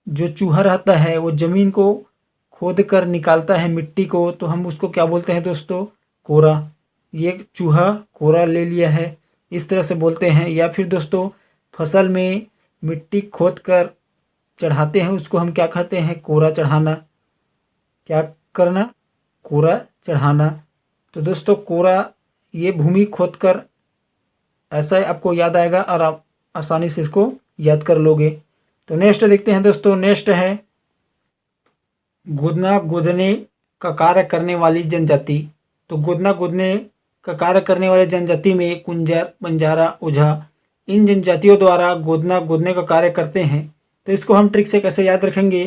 जो चूहा रहता है वो ज़मीन को खोद कर निकालता है मिट्टी को, तो हम उसको क्या बोलते हैं दोस्तों, कोरा। ये चूहा कोरा ले लिया है, इस तरह से बोलते हैं। या फिर दोस्तों फसल में मिट्टी खोद कर चढ़ाते हैं, उसको हम क्या कहते हैं, कोरा चढ़ाना। क्या करना, कोरा चढ़ाना। तो दोस्तों कोरा ये भूमि खोद कर, ऐसा आपको याद आएगा और आप आसानी से इसको याद कर लोगे। तो नेक्स्ट देखते हैं दोस्तों। नेक्स्ट है गुदना गुदने का कार्य करने वाली जनजाति। तो गुदना गुदने का कार्य करने वाली जनजाति में कुंजर, बंजारा, ओझा, इन जनजातियों द्वारा गोदना गुदने का कार्य करते हैं। तो इसको हम ट्रिक से कैसे याद रखेंगे,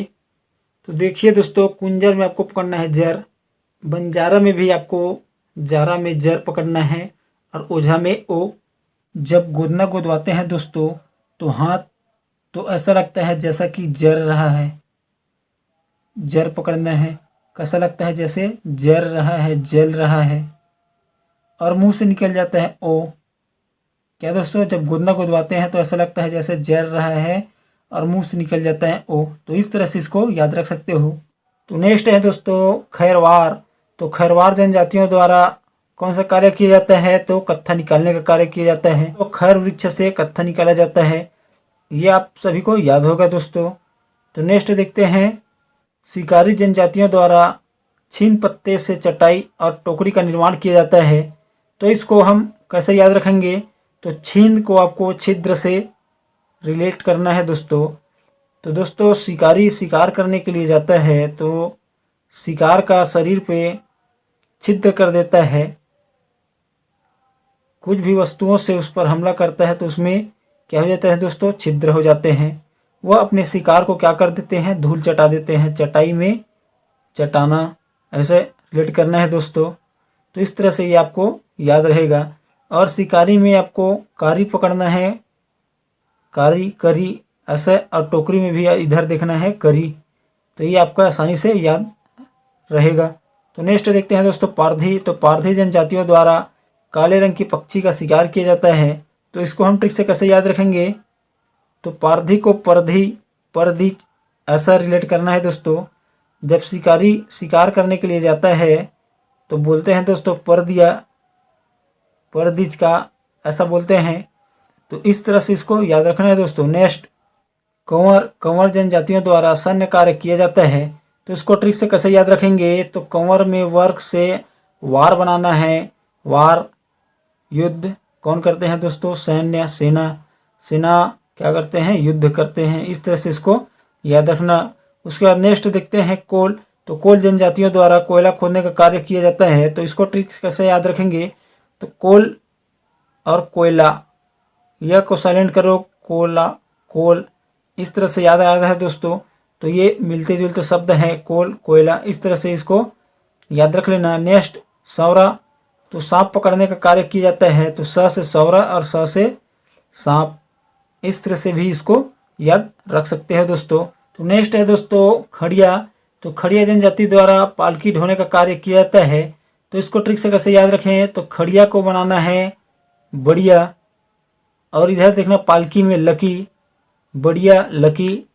तो देखिए दोस्तों, कुंजर में आपको पकड़ना है जर, बंजारा में भी आपको जारा में जर पकड़ना है, और ओझा में ओ। जब गोदना गोदवाते हैं दोस्तों तो हाथ तो ऐसा लगता है जैसा कि जर रहा है, जर पकड़ना है। कैसा लगता है, जैसे जर रहा है, जल रहा है। और मुंह से निकल जाता है ओ। क्या दोस्तों, जब गोदना गोदवाते हैं तो ऐसा लगता है जैसे जर रहा है और मुंह से निकल जाता है ओ। तो इस तरह से इसको याद रख सकते हो। तो नेक्स्ट है दोस्तों खैरवार। तो खैरवार जनजातियों द्वारा कौन सा कार्य किया जाता है, तो कत्था निकालने का कार्य किया जाता है। तो खैर वृक्ष से कत्था निकाला जाता है, ये आप सभी को याद होगा दोस्तों। तो नेक्स्ट देखते हैं, शिकारी जनजातियों द्वारा छीन पत्ते से चटाई और टोकरी का निर्माण किया जाता है। तो इसको हम कैसे याद रखेंगे, तो छीन को आपको छिद्र से रिलेट करना है दोस्तों। तो दोस्तों शिकारी शिकार करने के लिए जाता है तो शिकार का शरीर पे छिद्र कर देता है, कुछ भी वस्तुओं से उस पर हमला करता है तो उसमें क्या हो जाता है दोस्तों, छिद्र हो जाते हैं। वह अपने शिकार को क्या कर देते हैं, धूल चटा देते हैं, चटाई में चटाना, ऐसे रिलेट करना है दोस्तों। तो इस तरह से ये आपको याद रहेगा। और शिकारी में आपको कारी पकड़ना है, कारी करी ऐसे, और टोकरी में भी इधर देखना है करी। तो ये आपका आसानी से याद रहेगा। तो नेक्स्ट देखते हैं दोस्तों पारधी। तो पारधी जनजातियों द्वारा काले रंग की पक्षी का शिकार किया जाता है। तो इसको हम ट्रिक से कैसे याद रखेंगे? तो पारधी को परधी ऐसा रिलेट करना है दोस्तों। जब शिकारी शिकार करने के लिए जाता है तो बोलते हैं दोस्तों परदिज का, ऐसा बोलते हैं। तो इस तरह से इसको याद रखना है दोस्तों। नेक्स्ट कंवर जनजातियों द्वारा सैन्य कार्य किया जाता है। तो इसको ट्रिक से कैसे याद रखेंगे? तो कंवर में वर्ग से वार बनाना है। वार युद्ध कौन करते हैं दोस्तों? सैन्य सेना क्या करते हैं? युद्ध करते हैं। इस तरह से इसको याद रखना। उसके बाद नेक्स्ट देखते हैं कोल। तो कोल जनजातियों द्वारा कोयला खोदने का कार्य किया जाता है। तो इसको ट्रिक कैसे याद रखेंगे? तो कोल और कोयला, यह को साइलेंट करो, कोल, इस तरह से याद आ रहा है दोस्तों। तो ये मिलते जुलते शब्द हैं, कोल कोयला, इस तरह से इसको याद रख लेना। नेक्स्ट सौरा। तो सांप पकड़ने का कार्य किया जाता है। तो स से सौरा और स से सांप, इस तरह से भी इसको याद रख सकते हैं दोस्तों। तो नेक्स्ट है दोस्तों खड़िया। तो खड़िया जनजाति द्वारा पालकी ढोने का कार्य किया जाता है। तो इसको ट्रिक से कैसे याद रखें? तो खड़िया को बनाना है बढ़िया, और इधर देखना पालकी में लकी, बढ़िया लकी,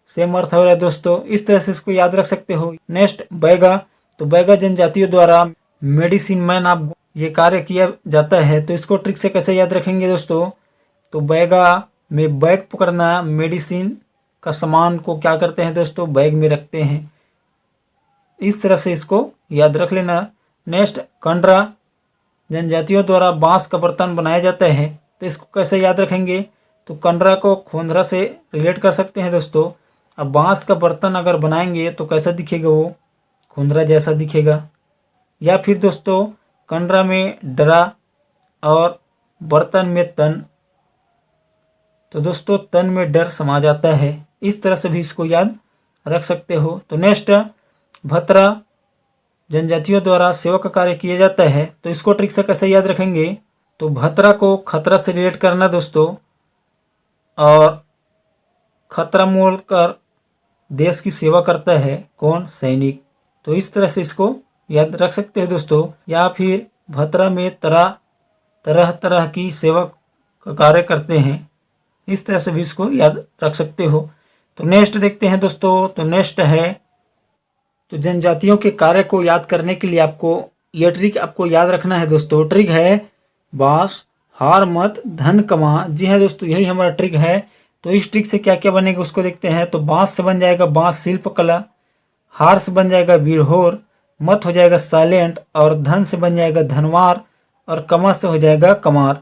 सेम अर्थ हो रहा है दोस्तों। इस तरह से इसको याद रख सकते हो। नेक्स्ट बैगा। तो बैगा जनजातियों द्वारा मेडिसिन मैन आप ये कार्य किया जाता है। तो इसको ट्रिक से कैसे याद रखेंगे दोस्तों? तो बैगा में बैग पकड़ना, मेडिसिन का सामान को क्या करते हैं दोस्तों? बैग में रखते हैं। इस तरह से इसको याद रख लेना। नेक्स्ट कंडरा। जनजातियों द्वारा बांस का बर्तन बनाया जाता है। तो इसको कैसे याद रखेंगे? तो कंडरा को खोंदरा से रिलेट कर सकते हैं दोस्तों। अब बांस का बर्तन अगर बनाएंगे तो कैसा दिखेगा? वो खोंदरा जैसा दिखेगा। या फिर दोस्तों कंडरा में डरा और बर्तन में तन, तो दोस्तों तन में डर समा जाता है। इस तरह से भी इसको याद रख सकते हो। तो नेक्स्ट भतरा। जनजातियों द्वारा सेवा का कार्य किया जाता है। तो इसको ट्रिक से कैसे याद रखेंगे? तो भतरा को खतरा से रिलेट करना दोस्तों, और खतरा मोल कर देश की सेवा करता है कौन? सैनिक। तो इस तरह से इसको याद रख सकते हो दोस्तों। या फिर भतरा में तरह तरह की सेवा का कार्य करते हैं। इस तरह से भी इसको याद रख सकते हो। तो नेक्स्ट देखते हैं दोस्तों। तो नेक्स्ट है, तो जनजातियों के कार्य को याद करने के लिए आपको यह ट्रिक आपको याद रखना है दोस्तों। ट्रिक है बांस हार मत धन कमा। जी हाँ दोस्तों, यही हमारा ट्रिक है। तो इस ट्रिक से क्या क्या बनेगा उसको देखते हैं। तो बांस से बन जाएगा बांस शिल्प कला, हार से बन जाएगा वीरहोर, मत हो जाएगा साइलेंट, और धन से बन जाएगा धनवार, और कमा से हो जाएगा कमार।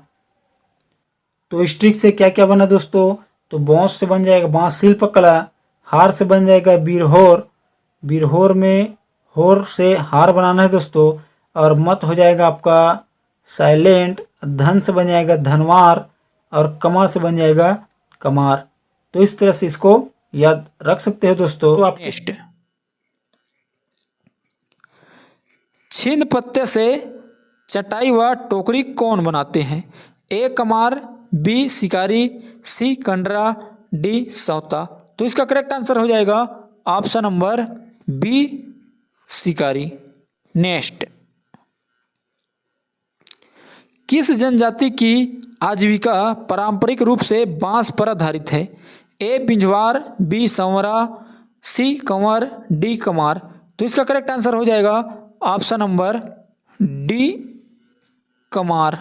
तो इस ट्रिक से क्या क्या बना दोस्तों? तो बांस से बन जाएगा बांस शिल्प कला, हार से बन जाएगा वीरहोर, वीरहोर में होर से हार बनाना है दोस्तों, और मत हो जाएगा आपका साइलेंट, धन से बन जाएगा धनवार, और कमा से बन जाएगा कमार। तो इस तरह से इसको याद रख सकते हो दोस्तों। तो आप नेक्स्ट, छिंद पत्ते से चटाई व टोकरी कौन बनाते हैं? ए कमार, बी शिकारी, सी कंडरा, डी सौता। तो इसका करेक्ट आंसर हो जाएगा ऑप्शन नंबर बी शिकारी। नेक्स्ट, किस जनजाति की आजीविका पारंपरिक रूप से बांस पर आधारित है? A Binjhwar, B Sanwra, C Kanwar, D Kamar. तो इसका करेक्ट आंसर हो जाएगा option number D Kamar.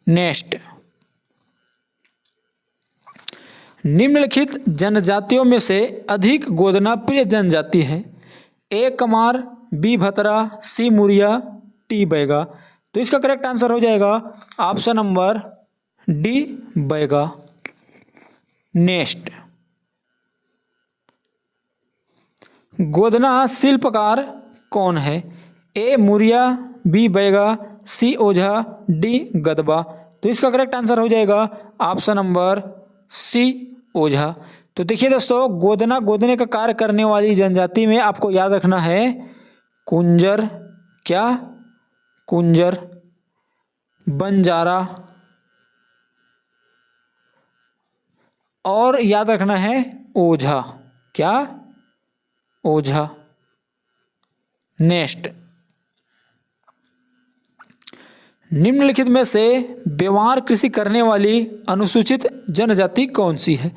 Next, निम्नलिखित जनजातियों में से अधिक गोदना प्रिय जनजाति है? A Kamar, B Bhatra, C Muria, T Baiga. तो इसका करेक्ट आंसर हो जाएगा option number D Baiga. Next, गोदना शिल्पकार कौन है? A Muria, B Baiga, C Ojha, D Gadba. तो इसका करेक्ट आंसर हो जाएगा ऑप्शन नंबर सी ओझा। तो देखिए दोस्तों, गोदने का कार्य करने वाली जनजाति में आपको याद रखना है कुंजर, क्या कुंजर, बंजारा, और याद रखना है ओझा, क्या ओझा। नेक्स्ट, निम्नलिखित में से व्यवहार कृषि करने वाली अनुसूचित जनजाति कौन सी है?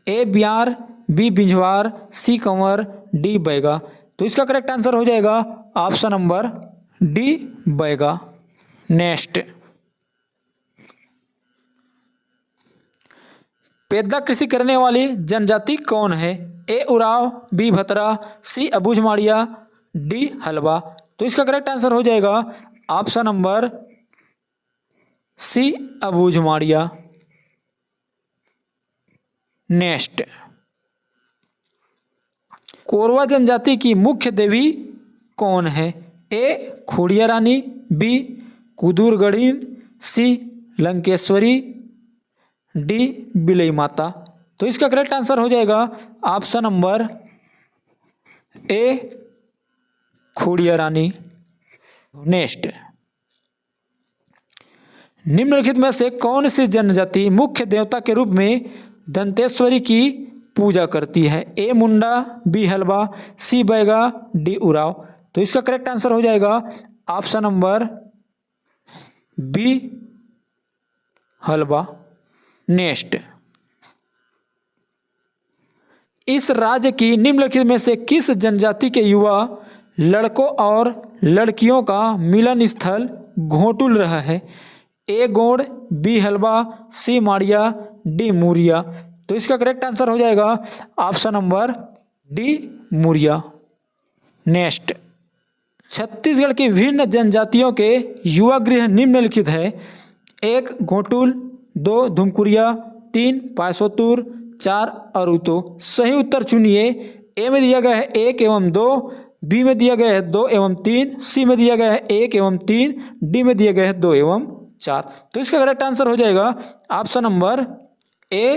A Bihar, B Binjhwar, C Kanwar, D Baiga. तो इसका करेक्ट आंसर हो जाएगा option number D Baiga. Next, पेद्दा कृषि करने वाली जनजाति कौन है? A Oraon, B Bhatra, C Abujhmaria, D Halba. तो इसका करेक्ट आंसर हो जाएगा option number C Abujhmaria. Next, Korwa जनजाति की मुख्य देवी कौन है? A Khudiya Rani, B Kudurgarhin, C Lankeshwari, D Bilai Mata. तो इसका करेक्ट आंसर हो जाएगा option number A Khudiya Rani. Next, निम्नलिखित में से कौन सी जनजाति मुख्य देवता के रूप में दंतेश्वरी की पूजा करती है? ए मुंडा, बी हलवा, सी बैगा, डी उराव। तो इसका करेक्ट आंसर हो जाएगा ऑप्शन नंबर बी हलवा। नेक्स्ट, इस राज्य की निम्नलिखित में से किस जनजाति के युवा लड़कों और लड़कियों का मिलन स्थल घोटुल रहा है? ए गोंड, बी हलवा, सी माड़िया, डी मूरिया। तो इसका करेक्ट आंसर हो जाएगा option number D Muria. Next, Chhattisgarh की विभिन्न जनजातियों के युवा गृह निम्नलिखित है। एक घोटुल, दो धुमकुरिया, तीन पायसोतुर, चार अरुतो। सही उत्तर चुनिए। ए में दिया गया है 1 एवं 2, बी में दिया गया है 2 एवं 3, सी में दिया गया है 1 एवं 3, डी में दिया गया है 2 एवं 4। तो इसका करेक्ट आंसर हो जाएगा ऑप्शन नंबर ए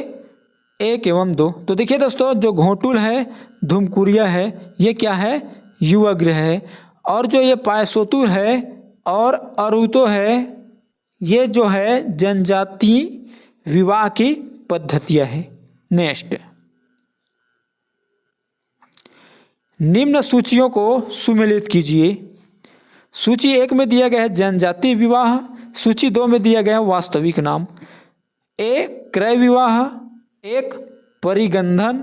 1 एवं 2। तो देखिए दोस्तों, जो घोटुल है, धुमकुरिया है, ये क्या है? युवा गृह है। और जो ये पायसोतुर है और अरुतो है, ये जो है जनजाति विवाह की पद्धतियाँ है। नेक्स्ट, निम्न सूचियों को सुमेलित कीजिए। सूची 1 में दिया गया है जनजाति विवाह, सूची 2 में दिया गया है वास्तविक नाम। ए क्रय विवाह, एक परिगंधन,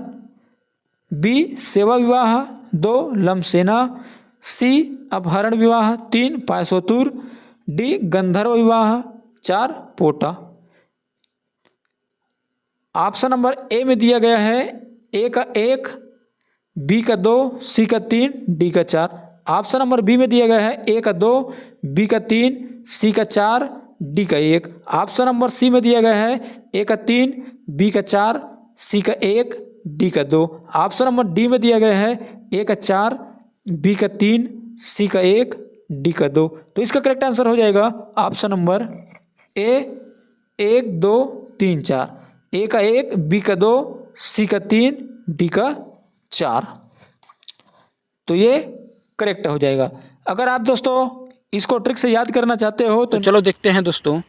बी सेवा विवाह, 2 लमसेना, सी अपहरण विवाह, 3 पायसोतुर, डी गंधर्व विवाह, 4 पोटा। ऑप्शन नंबर ए में दिया गया है ए का 1, बी का 2, सी का 3, डी का 4। ऑप्शन नंबर बी में दिया गया है ए का 2, बी का 3, सी का 4, डी का 1। ऑप्शन नंबर सी में दिया गया है ए का 3, बी का 4, सी का 1, डी का 2। ऑप्शन नंबर डी में दिया गया है ए का 4, बी का 3, सी का 1, डी का 2। तो इसका करेक्ट आंसर हो जाएगा ऑप्शन नंबर ए 1 2 3 4। ए का 1, बी का 2, सी का 3, डी का 4। तो ये करेक्ट हो जाएगा। अगर आप दोस्तों इसको ट्रिक से याद करना चाहते हो तो चलो देखते हैं दोस्तों।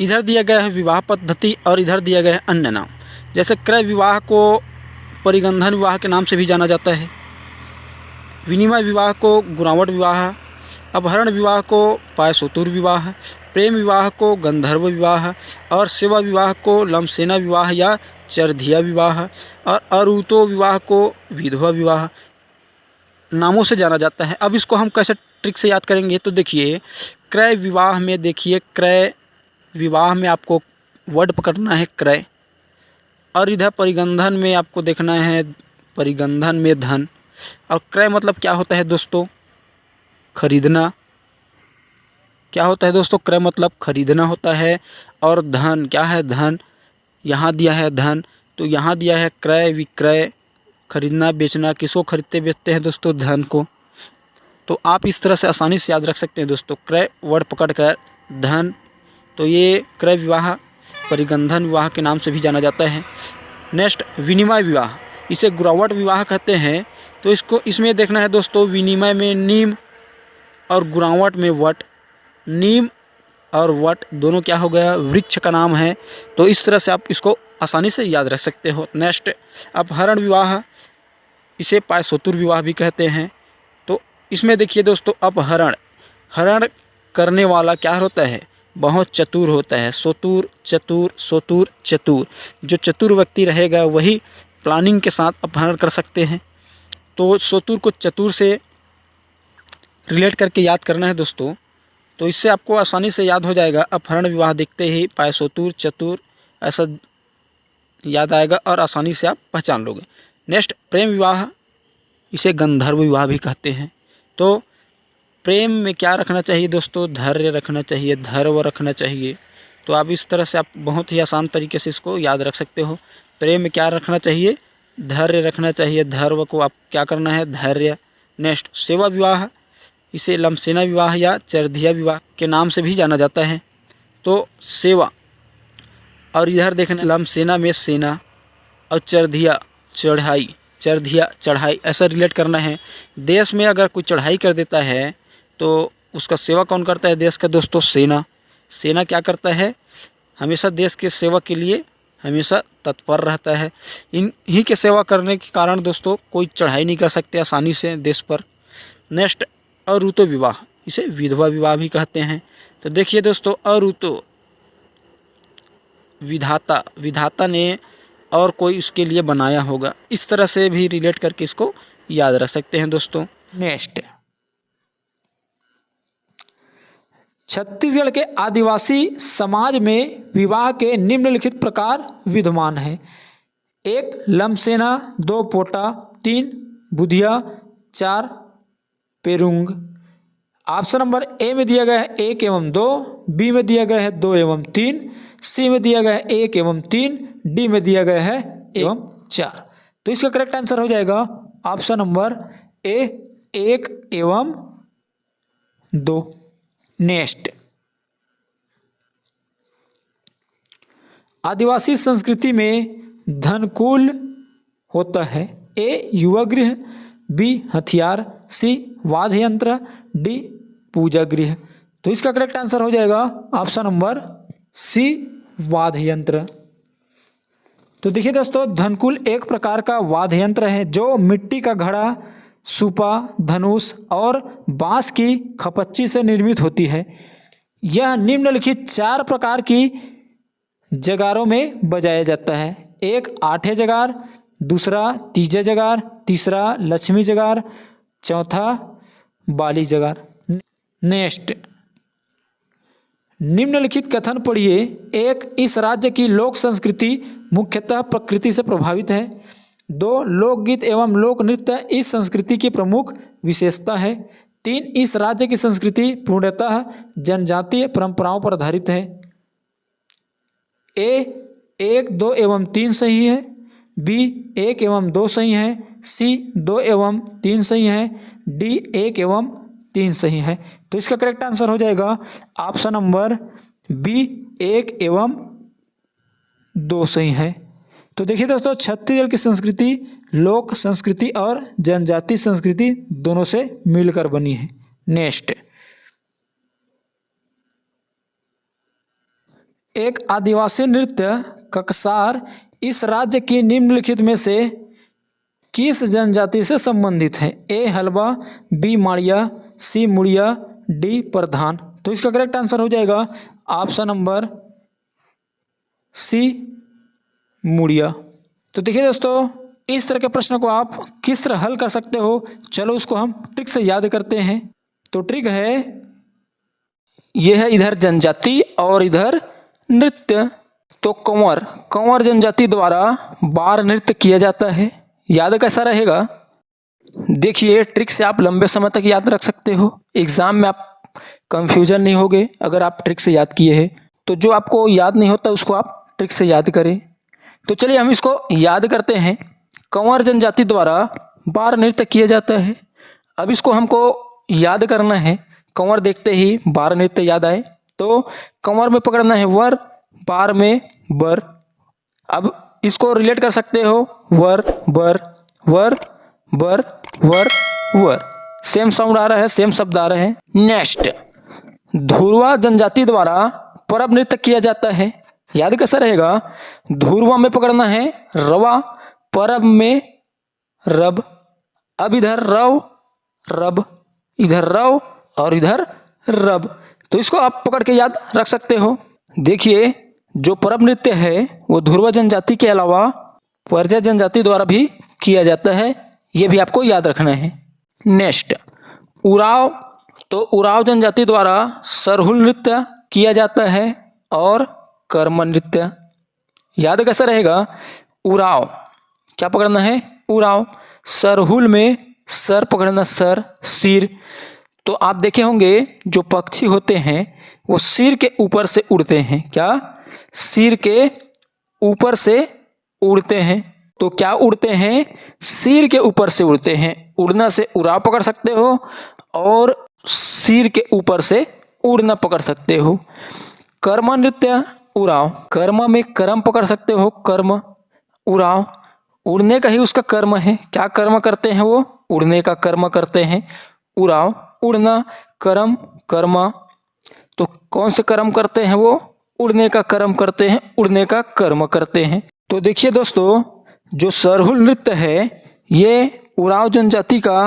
इधर दिया गया है विवाह पद्धति और इधर दिया गया है अन्य नाम। जैसे क्रय विवाह को परिगंधन विवाह के नाम से भी जाना जाता है, विनिमय विवाह को गुरावट विवाह, अपहरण विवाह को पायसोतुर विवाह, प्रेम विवाह को गंधर्व विवाह और सेवा विवाह को लमसेना विवाह या चरधिया विवाह और अरुतो विवाह को विधवा विवाह नामों से जाना जाता है। अब इसको हम कैसे ट्रिक से याद करेंगे? तो देखिए, क्रय विवाह में देखिए, क्रय विवाह में आपको वर्ड पकड़ना है क्रय, और इधर परिगंधन में आपको देखना है परिगंधन में धन। और क्रय मतलब क्या होता है दोस्तों? खरीदना। क्या होता है दोस्तों? क्रय मतलब खरीदना होता है। और धन क्या है? धन। यहाँ दिया है धन, तो यहाँ दिया है क्रय विक्रय, खरीदना बेचना। किसको खरीदते बेचते हैं दोस्तों? धन को। तो आप इस तरह से आसानी से याद रख सकते हैं दोस्तों, क्रय वर्ड पकड़कर धन। तो ये क्रय विवाह परिगंधन विवाह के नाम से भी जाना जाता है। नेक्स्ट, विनिमय विवाह, इसे गुरावट विवाह कहते हैं। तो इसमें देखना है दोस्तों, विनिमय में नीम और गुरावट में वट। नीम और वट दोनों क्या हो गया? वृक्ष का नाम है। तो इस तरह से आप इसको आसानी से याद रख सकते हो। नेक्स्ट, अपहरण विवाह, इसे पायसोतुर विवाह भी कहते हैं। तो इसमें देखिए दोस्तों, अपहरण, हरण करने वाला क्या होता है, बहुत चतुर होता है। सोतुर चतुर सोतुर चतुर, जो चतुर व्यक्ति रहेगा वही प्लानिंग के साथ अपहरण कर सकते हैं। तो सोतुर को चतुर से रिलेट करके याद करना है दोस्तों, तो इससे आपको आसानी से याद हो जाएगा। अपहरण विवाह देखते ही पाए सोतुर चतुर ऐसा याद आएगा और आसानी से आप पहचान लोगे। नेक्स्ट प्रेम विवाह, इसे गंधर्व विवाह भी कहते हैं। तो प्रेम में क्या रखना चाहिए दोस्तों, धैर्य रखना चाहिए, धैर्य रखना चाहिए। तो आप इस तरह से आप बहुत ही आसान तरीके से इसको याद रख सकते हो। प्रेम में क्या रखना चाहिए, धैर्य रखना चाहिए, धैर्य को आप क्या करना है, धैर्य। नेक्स्ट सेवा विवाह, इसे लमसेना विवाह या चरधिया विवाह के नाम से भी जाना जाता है। तो सेवा, और इधर देखना लमसेना में सेना और चरधिया चढ़ाई, चरधिया चढ़ाई ऐसा रिलेट करना है। देश में अगर कोई चढ़ाई कर देता है तो उसका सेवा कौन करता है देश का दोस्तों, सेना। सेना क्या करता है, हमेशा देश के सेवा के लिए हमेशा तत्पर रहता है। इन्हीं के सेवा करने के कारण दोस्तों कोई चढ़ाई नहीं कर सकते आसानी से देश पर। नेक्स्ट अऋतु विवाह, इसे विधवा विवाह भी कहते हैं। तो देखिए दोस्तों, अऋतु विधाता ने और कोई उसके लिए बनाया होगा, इस तरह से भी रिलेट करके इसको याद रख सकते हैं दोस्तों। नेक्स्ट छत्तीसगढ़ के आदिवासी समाज में विवाह के निम्नलिखित प्रकार विद्यमान हैं। 1 लमसेना, 2 पोटा, 3 बुधिया, 4 पेरुंग। ऑप्शन नंबर ए में दिया गया है 1 एवं 2, बी में दिया गया है 2 एवं 3, सी में दिया गया है 1 एवं 3, डी में दिया गया है एवं 4। तो इसका करेक्ट आंसर हो जाएगा ऑप्शन नंबर ए 1 एवं 2। नेक्स्ट आदिवासी संस्कृति में धनकुल होता है। ए युवा गृह, बी हथियार, सी वाद्य यंत्र, डी पूजा गृह। तो इसका करेक्ट आंसर हो जाएगा ऑप्शन नंबर सी वाद्य यंत्र। तो देखिए दोस्तों, धनकुल एक प्रकार का वाद्य यंत्र है जो मिट्टी का घड़ा, सुपा, धनुष और बांस की खपच्ची से निर्मित होती है। यह निम्नलिखित 4 प्रकार की जगारों में बजाया जाता है। 1 आठे जगार, दूसरा तीजे जगार, तीसरा लक्ष्मी जगार, चौथा बाली जगार। नेक्स्ट निम्नलिखित कथन पढ़िए। 1 इस राज्य की लोक संस्कृति मुख्यतः प्रकृति से प्रभावित है। 2 लोकगीत एवं लोक नृत्य इस संस्कृति की प्रमुख विशेषता है। 3 इस राज्य की संस्कृति पूर्णतः जनजातीय परंपराओं पर आधारित है। ए 1, 2 एवं 3 सही है, बी 1 एवं 2 सही है, सी 2 एवं 3 सही है, डी 1 एवं 3 सही है। तो इसका करेक्ट आंसर हो जाएगा ऑप्शन नंबर बी 1 एवं 2 सही है। तो देखिए दोस्तों, छत्तीसगढ़ की संस्कृति लोक संस्कृति और जनजाति संस्कृति दोनों से मिलकर बनी है। नेक्स्ट एक आदिवासी नृत्य ककसार इस राज्य की निम्नलिखित में से किस जनजाति से संबंधित है। ए हलवा, बी माड़िया, सी मुड़िया, डी प्रधान। तो इसका करेक्ट आंसर हो जाएगा ऑप्शन नंबर सी मुड़िया। तो देखिए दोस्तों, इस तरह के प्रश्न को आप किस तरह हल कर सकते हो, चलो उसको हम ट्रिक से याद करते हैं। तो ट्रिक है, यह है इधर जनजाति और इधर नृत्य। तो कंवर जनजाति द्वारा बार नृत्य किया जाता है। याद कैसा रहेगा, देखिए ट्रिक से आप लंबे समय तक याद रख सकते हो। एग्जाम में आप कंफ्यूजन नहीं होगे अगर आप ट्रिक से याद किए हैं। तो जो आपको याद नहीं होता उसको आप ट्रिक से याद करें। तो चलिए हम इसको याद करते हैं। कंवर जनजाति द्वारा बार नृत्य किया जाता है। अब इसको हमको याद करना है। कंवर देखते ही बार नृत्य याद आए तो कंवर में पकड़ना है वर, बार में बर। अब इसको रिलेट कर सकते हो वर बर वर बर वर वर, सेम साउंड आ रहा है, सेम शब्द आ रहे हैं। नेक्स्ट धुरवा जनजाति द्वारा परब नृत्य किया जाता है। याद कैसा रहेगा, धुरवा में पकड़ना है रवा, परब में रब। अब इधर रव रब, इधर रव और इधर रब। तो इसको आप पकड़ के याद रख सकते हो। देखिए जो परब नृत्य है वो धुरवा जनजाति के अलावा परिजा जनजाति द्वारा भी किया जाता है, ये भी आपको याद रखना है। नेक्स्ट उराव, तो उराव जनजाति द्वारा सरहुल नृत्य किया जाता है और कर्म नृत्य। याद कैसा रहेगा? उराव क्या पकड़ना है? उराव। सरहुल में सर पकड़ना, सर सिर। तो आप देखे होंगे जो पक्षी होते हैं वो सिर के ऊपर से उड़ते हैं। क्या? सिर के ऊपर से उड़ते हैं। तो क्या उड़ते हैं? सिर के ऊपर से उड़ते हैं। उड़ना से उड़ाव पकड़ सकते हो और सिर के ऊपर से उड़ना पकड़ सकते हो। कर्म नृत्य उड़ाव, कर्म में कर्म पकड़ सकते हो, कर्म। उड़ाव उड़ने का ही उसका कर्म है। क्या कर्म करते हैं वो? उड़ने का कर्म करते हैं। उड़ाव उड़ना, कर्म कर्म। तो कौन से कर्म करते हैं वो? उड़ने का कर्म करते हैं, उड़ने का कर्म करते हैं। तो देखिए दोस्तों जो सरहुल नृत्य है ये उराव जनजाति का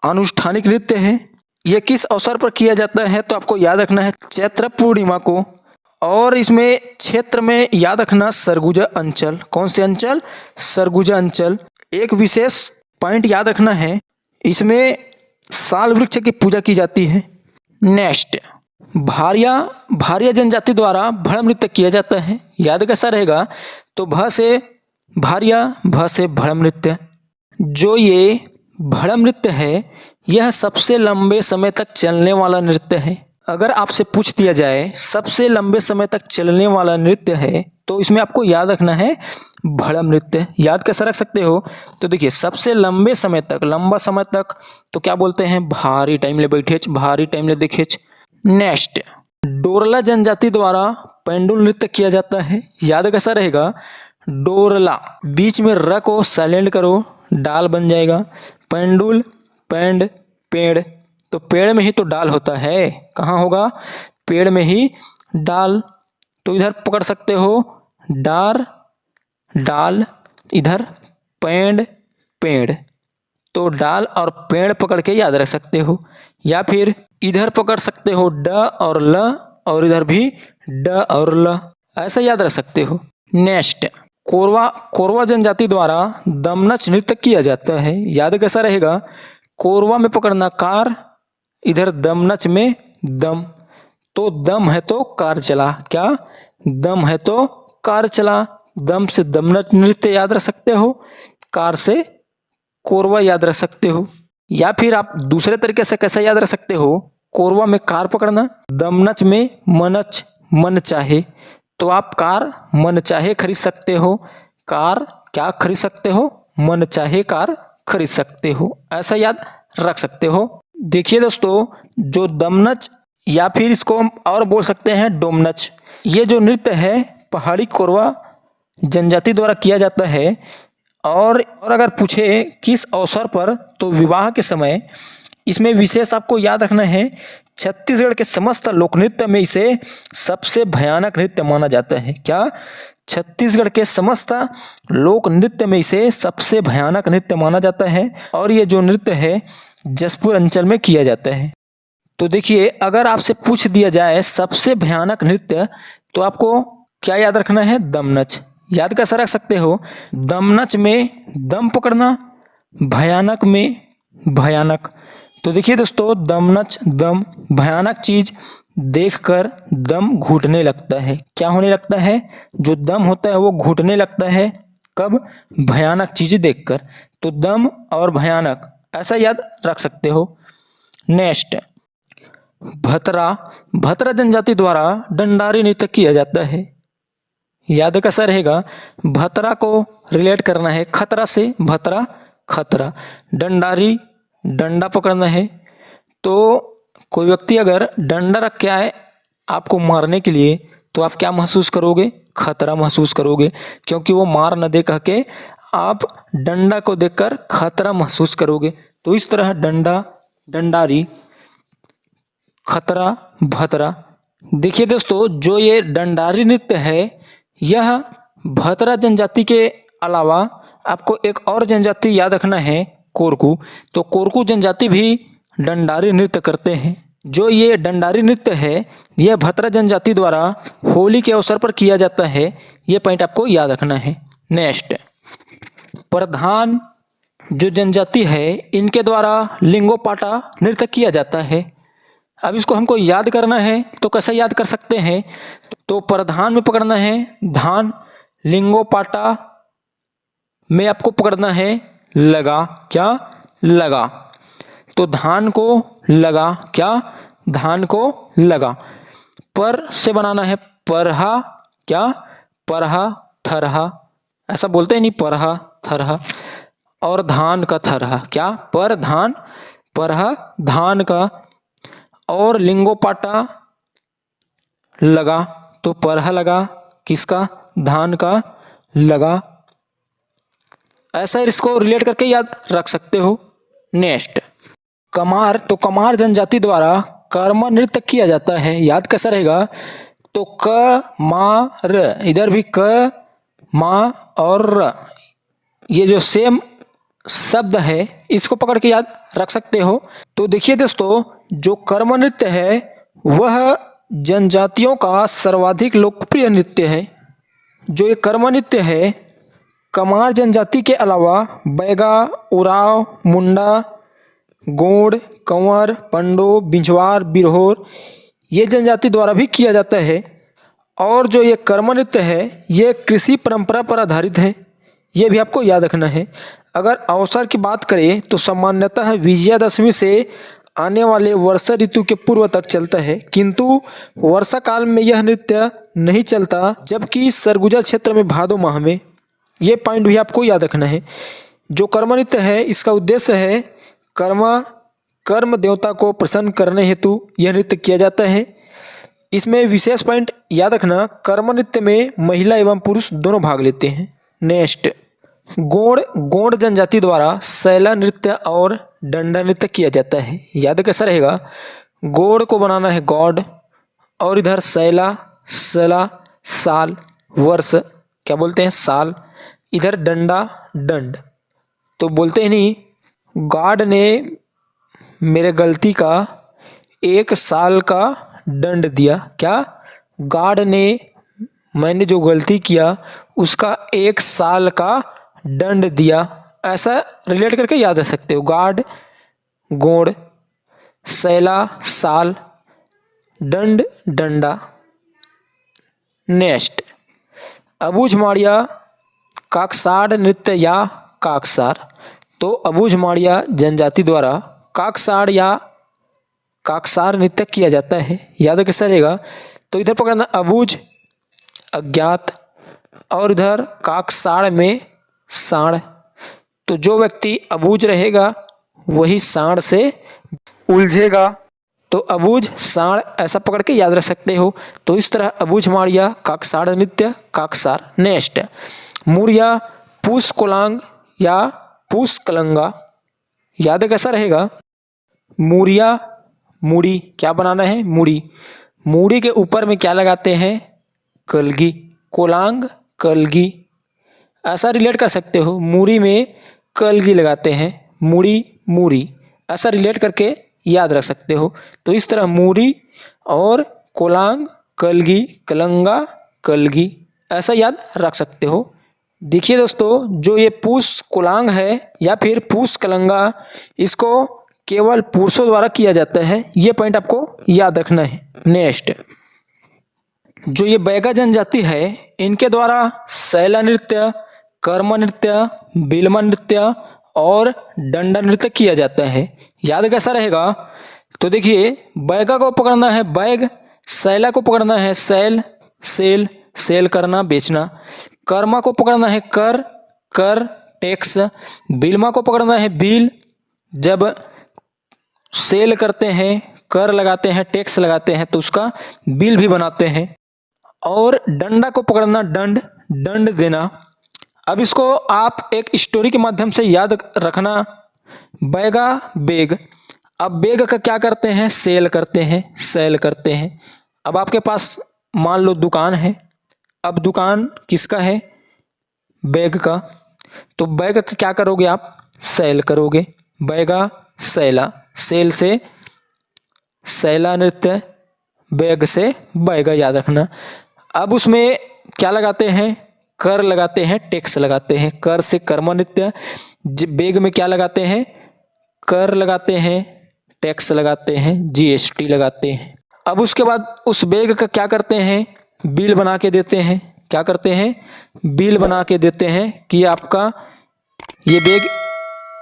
अनुष्ठानिक नृत्य है। ये किस अवसर पर किया जाता है? तो आपको याद रखना है चैत्र पूर्णिमा को। और इसमें क्षेत्र में याद रखना सरगुजा अंचल। कौन से अंचल? सरगुजा अंचल। एक विशेष पॉइंट याद रखना है, इसमें साल वृक्ष की पूजा की जाती है। नेक्स्ट भारिया जनजाति द्वारा भड़म नृत्य किया जाता है। याद कैसा रहेगा? तो भ से भारिया, भ से भड़म नृत्य। जो ये भड़म नृत्य है यह सबसे लंबे समय तक चलने वाला नृत्य है। अगर आपसे पूछ दिया जाए सबसे लंबे समय तक चलने वाला नृत्य है तो इसमें आपको याद रखना है भड़म नृत्य। याद कैसा रख सकते हो? तो देखिए सबसे लंबे समय तक, लंबा समय तक तो क्या बोलते हैं? भारी टाइम ले बैठेच, भारी टाइम ले देखेच। नेक्स्ट डोरला जनजाति द्वारा पेंडुल नृत्य किया जाता है। याद कैसा रहेगा? डोरला, बीच में र को साइलेंट करो, डाल बन जाएगा। पेंडुल, पेंड, पेड़। तो पेड़ में ही तो डाल होता है। कहाँ होगा? पेड़ में ही डाल। तो इधर पकड़ सकते हो डार, डाल, इधर पेड़, पेड़। तो डाल और पेड़ पकड़ के याद रख सकते हो। या फिर इधर पकड़ सकते हो ड और ल, और इधर भी ड और ल, ऐसा याद रख सकते हो। नेक्स्ट कोरवा जनजाति द्वारा दमनच नृत्य किया जाता है। याद कैसा रहेगा? कोरवा में पकड़ना कार, इधर दमनच में दम। तो दम है तो कार चला। क्या? दम है तो कार चला। दम से दमनच नृत्य याद रख सकते हो, कार से कोरवा याद रख सकते हो। या फिर आप दूसरे तरीके से कैसे याद रख सकते हो? कोरवा में कार पकड़ना, दमनच में मनच, मन चाहे। तो आप कार मन चाहे खरीद सकते हो। कार क्या खरीद सकते हो? मन चाहे कार खरीद सकते हो। ऐसा याद रख सकते हो। देखिए दोस्तों जो दमनच या फिर इसको हम और बोल सकते हैं डोमनच, ये जो नृत्य है पहाड़ी कोरवा जनजाति द्वारा किया जाता है। और अगर पूछे किस अवसर पर, तो विवाह के समय। इसमें विशेष आपको याद रखना है छत्तीसगढ़ के समस्त लोक नृत्य में इसे सबसे भयानक नृत्य माना जाता है। क्या? छत्तीसगढ़ के समस्त लोक नृत्य में इसे सबसे भयानक नृत्य माना जाता है। और ये जो नृत्य है जसपुर अंचल में किया जाता है। तो देखिए अगर आपसे पूछ दिया जाए सबसे भयानक नृत्य तो आपको क्या याद रखना है? दमनच। याद कैसा रख सकते हो? दमनच में दम पकड़ना, भयानक में भयानक। तो देखिए दोस्तों दमनच दम, भयानक चीज देखकर दम घुटने लगता है। क्या होने लगता है? जो दम होता है वो घुटने लगता है। कब? भयानक चीज देखकर। तो दम और भयानक ऐसा याद रख सकते हो। नेक्स्ट भतरा जनजाति द्वारा डंडारी नृत्य किया जाता है। याद कैसा रहेगा? भतरा को रिलेट करना है खतरा से, भतरा खतरा। डंडारी डंडा पकड़ना है। तो कोई व्यक्ति अगर डंडा रख के आए आपको मारने के लिए तो आप क्या महसूस करोगे? खतरा महसूस करोगे, क्योंकि वो मार न दे कह के आप डंडा को देखकर खतरा महसूस करोगे। तो इस तरह डंडा, डंडारी, खतरा, भतरा। देखिए दोस्तों जो ये डंडारी नृत्य है यह भतरा जनजाति के अलावा आपको एक और जनजाति याद रखना है, कोरकू। तो कोरकू जनजाति भी डंडारी नृत्य करते हैं। जो ये डंडारी नृत्य है यह भतरा जनजाति द्वारा होली के अवसर पर किया जाता है। ये पॉइंट आपको याद रखना है। नेक्स्ट, प्रधान जो जनजाति है इनके द्वारा लिंगोपाटा नृत्य किया जाता है। अब इसको हमको याद करना है तो कैसे याद कर सकते हैं, तो प्रधान में पकड़ना है धान, लिंगोपाटा में आपको पकड़ना है लगा, क्या लगा, तो धान को लगा, क्या धान को लगा। पर से बनाना है परहा, क्या परहा थरहा, ऐसा बोलते हैं नहीं, परहा थरहा, और धान का थरहा, क्या पर धान परहा धान का, और लिंगोपाटा लगा तो परहा लगा, किसका धान का लगा। ऐसा इसको रिलेट करके याद रख सकते हो। नेक्स्ट, कमार, तो कमार जनजाति द्वारा कर्म नृत्य किया जाता है। याद कैसा रहेगा, तो क मा र, इधर भी क मा और र, ये जो सेम शब्द है इसको पकड़ के याद रख सकते हो। तो देखिए दोस्तों, जो कर्म नृत्य है वह जनजातियों का सर्वाधिक लोकप्रिय नृत्य है। जो ये कर्म नृत्य है कमार जनजाति के अलावा बैगा, उराव, मुंडा, गोंड, कंवर, पंडो, बिंझवार, बिरहोर ये जनजाति द्वारा भी किया जाता है। और जो ये कर्म नृत्य है ये कृषि परंपरा पर आधारित है। ये भी आपको याद रखना है। अगर अवसर की बात करें तो सामान्यतः विजयादशमी से आने वाले वर्षा ऋतु के पूर्व तक चलता है, किंतु वर्षा काल में यह नृत्य नहीं चलता, जबकि सरगुजा क्षेत्र में भादो माह में। ये पॉइंट भी आपको याद रखना है। जो कर्म नृत्य है इसका उद्देश्य है कर्म देवता को प्रसन्न करने हेतु यह नृत्य किया जाता है। इसमें विशेष पॉइंट याद रखना, कर्म नृत्य में महिला एवं पुरुष दोनों भाग लेते हैं। नेक्स्ट, गोंड जनजाति द्वारा सैला नृत्य और डंडा नृत्य किया जाता है। याद कैसा रहेगा, गोड़ को बनाना है गॉड, और इधर सैला सला साल वर्ष, क्या बोलते हैं साल, इधर डंडा दंड, तो बोलते हैं नहीं गॉड ने मेरे गलती का 1 साल का दंड दिया, क्या गॉड ने मैंने जो गलती किया उसका 1 साल का दंड दिया। ऐसा रिलेट करके याद रख सकते हो। गॉड गोड़, सैला साल, दंड डंडा। नेक्स्ट, अबूझ माड़िया काकसाड़ नृत्य या काकसार, तो अबूझ माड़िया जनजाति द्वारा काकसाड़ या काकसार नृत्य किया जाता है। याद कैसा रहेगा, तो इधर पकड़ना अबूझ अज्ञात, और इधर काकसाड़ में साड़, तो जो व्यक्ति अबूझ रहेगा वही साड़ से उलझेगा, तो अबूझ साड़ ऐसा पकड़ के याद रख सकते हो। तो इस तरह अबूझ माड़िया काकसाड़ नृत्य काकसार। नेक्स्ट, मुरिया पूस कोलांग या पूस कलंगा, याद कैसा रहेगा, मुरिया मूड़ी, क्या बनाना है मूड़ी, मूड़ी के ऊपर में क्या लगाते हैं कलगी, कोलांग कलगी, ऐसा रिलेट कर सकते हो। मूड़ी में कलगी लगाते हैं, मूड़ी मूरी, ऐसा रिलेट करके याद रख सकते हो। तो इस तरह मूड़ी और कोलांग कलगी कलंगा कलगी ऐसा याद रख सकते हो। देखिए दोस्तों, जो ये पूस कोलांग है या फिर पूस कलंगा, इसको केवल पुरुषों द्वारा किया जाता है। ये पॉइंट आपको याद रखना है। नेक्स्ट, जो ये बैगा जनजाति है इनके द्वारा सैला नृत्य, कर्म नृत्य, बिलमा नृत्य और डंडा नृत्य किया जाता है। याद कैसा रहेगा, तो देखिए बैगा को पकड़ना है बैग, सैला को पकड़ना है सैल सेल सेल करना बेचना, कर्मा को पकड़ना है कर कर टैक्स, बिलमा को पकड़ना है बिल, जब सेल करते हैं कर लगाते हैं टैक्स लगाते हैं तो उसका बिल भी बनाते हैं, और डंडा को पकड़ना दंड दंड देना। अब इसको आप एक स्टोरी के माध्यम से याद रखना, बैगा बेग, अब बेग का क्या करते हैं सेल करते हैं सेल करते हैं। अब आपके पास मान लो दुकान है, अब दुकान किसका है बैग का, तो बैग का क्या करोगे आप सेल करोगे, बैगा सैला सेल से सैला नृत्य, बैग से बैगा याद रखना। अब उसमें क्या लगाते हैं, कर लगाते हैं, टैक्स लगाते हैं। कर से कर्म नृत्य, बैग में क्या लगाते हैं, कर लगाते हैं, टैक्स लगाते हैं, जीएसटी लगाते हैं। अब उसके बाद उस बैग का क्या करते हैं, बिल बना के देते हैं। क्या करते हैं, बिल बना के देते हैं कि आपका ये बैग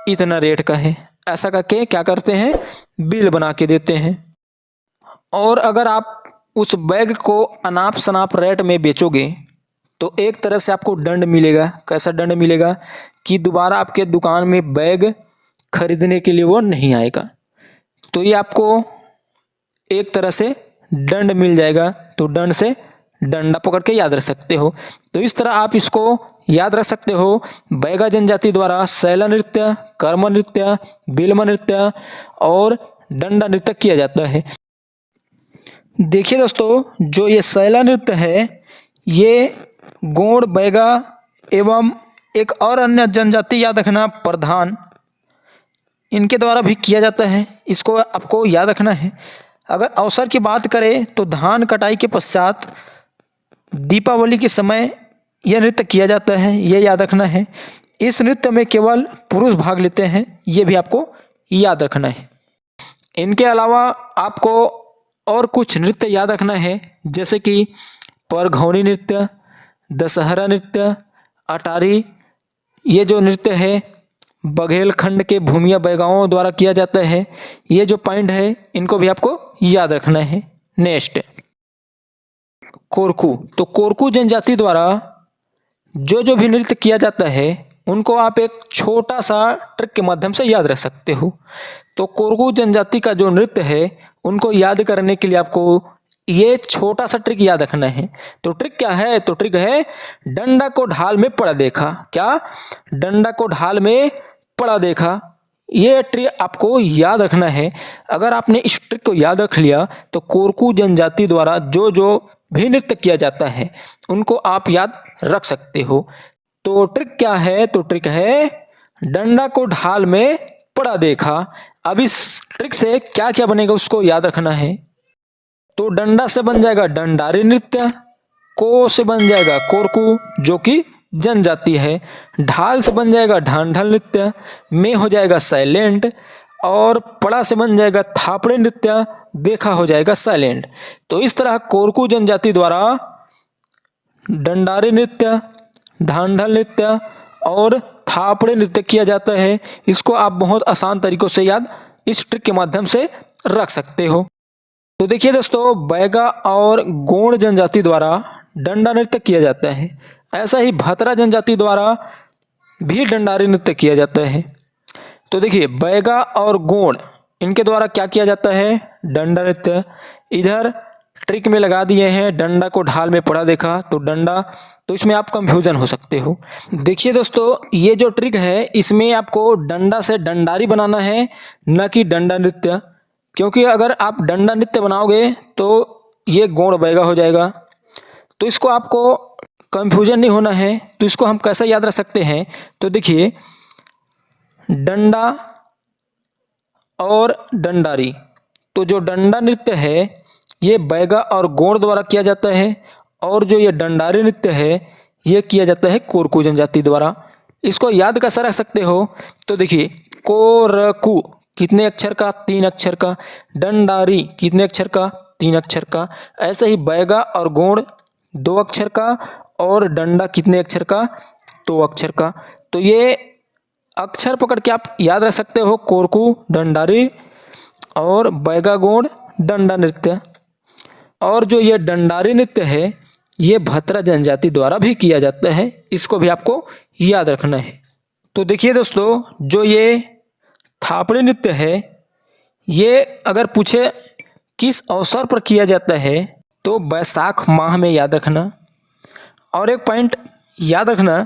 इतना रेट का है। ऐसा करके क्या करते हैं, बिल बना के देते हैं। और अगर आप उस बैग को अनाप शनाप रेट में बेचोगे तो एक तरह से आपको दंड मिलेगा। कैसा दंड मिलेगा कि दोबारा आपके दुकान में बैग खरीदने के लिए वो नहीं आएगा। तो ये आपको एक तरह से दंड मिल जाएगा। तो दंड से डंडा पकड़ के याद रख सकते हो। तो इस तरह आप इसको याद रख सकते हो। बैगा जनजाति द्वारा सैला नृत्य, कर्म नृत्य, बिल्म नृत्य और डंडा नृत्य किया जाता है। देखिए दोस्तों, जो ये सैला नृत्य है ये गोंड, बैगा एवं एक और अन्य जनजाति याद रखना, प्रधान, इनके द्वारा भी किया जाता है। इसको आपको याद रखना है। अगर अवसर की बात करें तो धान कटाई के पश्चात दीपावली के समय यह नृत्य किया जाता है, ये याद रखना है। इस नृत्य में केवल पुरुष भाग लेते हैं, ये भी आपको याद रखना है। इनके अलावा आपको और कुछ नृत्य याद रखना है, जैसे कि परघौनी नृत्य, दशहरा नृत्य, अटारी। ये जो नृत्य है बघेलखंड के भूमिया बैगाओं द्वारा किया जाता है। ये जो पॉइंट है इनको भी आपको याद रखना है। नेक्स्ट, कोरकू। तो कोरकू जनजाति द्वारा जो भी नृत्य किया जाता है उनको आप एक छोटा सा ट्रिक के माध्यम से याद रख सकते हो। तो कोरकू जनजाति का जो नृत्य है उनको याद करने के लिए आपको ये छोटा सा ट्रिक याद रखना है। तो ट्रिक क्या है, तो ट्रिक है डंडा को ढाल में पड़ा देखा। क्या, डंडा को ढाल में पड़ा देखा। ये ट्रिक आपको याद रखना है। अगर आपने इस ट्रिक को याद रख लिया तो कोरकू जनजाति द्वारा जो भी नृत्य किया जाता है उनको आप याद रख सकते हो। तो ट्रिक क्या है, तो ट्रिक है डंडा को ढाल में पड़ा देखा। अब इस ट्रिक से क्या क्या बनेगा उसको याद रखना है। तो डंडा से बन जाएगा डंडारी नृत्य, को से बन जाएगा कोरकू जो कि जनजाति है, ढाल से बन जाएगा ढांढल नृत्य, में हो जाएगा साइलेंट और पड़ा से बन जाएगा थापड़े नृत्य, देखा हो जाएगा साइलेंट। तो इस तरह कोरकू जनजाति द्वारा डंडारी नृत्य, ढांढल नृत्य और थापड़े नृत्य किया जाता है। इसको आप बहुत आसान तरीकों से याद इस ट्रिक के माध्यम से रख सकते हो। तो देखिए दोस्तों, बैगा और गोंड जनजाति द्वारा डंडा नृत्य किया जाता है। ऐसा ही भतरा जनजाति द्वारा भी डंडारी नृत्य किया जाता है। तो देखिए, बैगा और गोंड इनके द्वारा क्या किया जाता है, डंडा नृत्य। इधर ट्रिक में लगा दिए हैं डंडा को ढाल में पड़ा देखा, तो डंडा, तो इसमें आप कंफ्यूजन हो सकते हो। देखिए दोस्तों, ये जो ट्रिक है इसमें आपको डंडा से डंडारी बनाना है, न कि डंडा नृत्य। क्योंकि अगर आप डंडा नृत्य बनाओगे तो ये गोंड बैगा हो जाएगा। तो इसको आपको कंफ्यूजन नहीं होना है। तो इसको हम कैसे याद रख सकते हैं, तो देखिए डंडा और डंडारी। तो जो डंडा नृत्य है ये बैगा और गोंड द्वारा किया जाता है और जो ये डंडारी नृत्य है ये किया जाता है कोरकू जनजाति द्वारा। इसको याद कैसे रख सकते हो, तो देखिए कोरकू कितने अक्षर का, 3 अक्षर का, डंडारी कितने अक्षर का, 3 अक्षर का। ऐसे ही बैगा और गोंड 2 अक्षर का और डंडा कितने अक्षर का, 2 अक्षर का। तो ये अक्षर पकड़ के आप याद रख सकते हो, कोरकू डंडारी और बैगा गोंड डंडा नृत्य। और जो ये डंडारी नृत्य है ये भतरा जनजाति द्वारा भी किया जाता है, इसको भी आपको याद रखना है। तो देखिए दोस्तों, जो ये थापड़े नृत्य है ये अगर पूछे किस अवसर पर किया जाता है तो बैसाख माह में याद रखना। और एक पॉइंट याद रखना,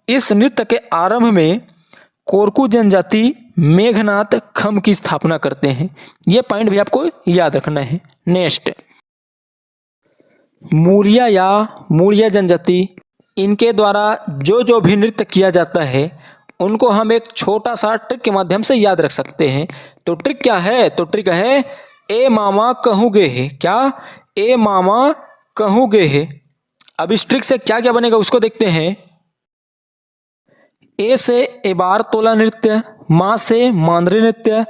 इस नृत्य के आरंभ में कोरकू जनजाति मेघनाथ खम की स्थापना करते हैं। ये पॉइंट भी आपको याद रखना है। नेक्स्ट, मूरिया या मूरिया जनजाति, इनके द्वारा जो भी नृत्य किया जाता है उनको हम एक छोटा सा ट्रिक के माध्यम से याद रख सकते हैं। तो ट्रिक क्या है, तो ट्रिक है ए मामा कहूँ गे है। क्या? ए मामा कहूँ गे है। अब इस ट्रिक से क्या क्या बनेगा उसको देखते हैं। ए से एबार तोला नृत्य, माँ से मांद्री नृत्य,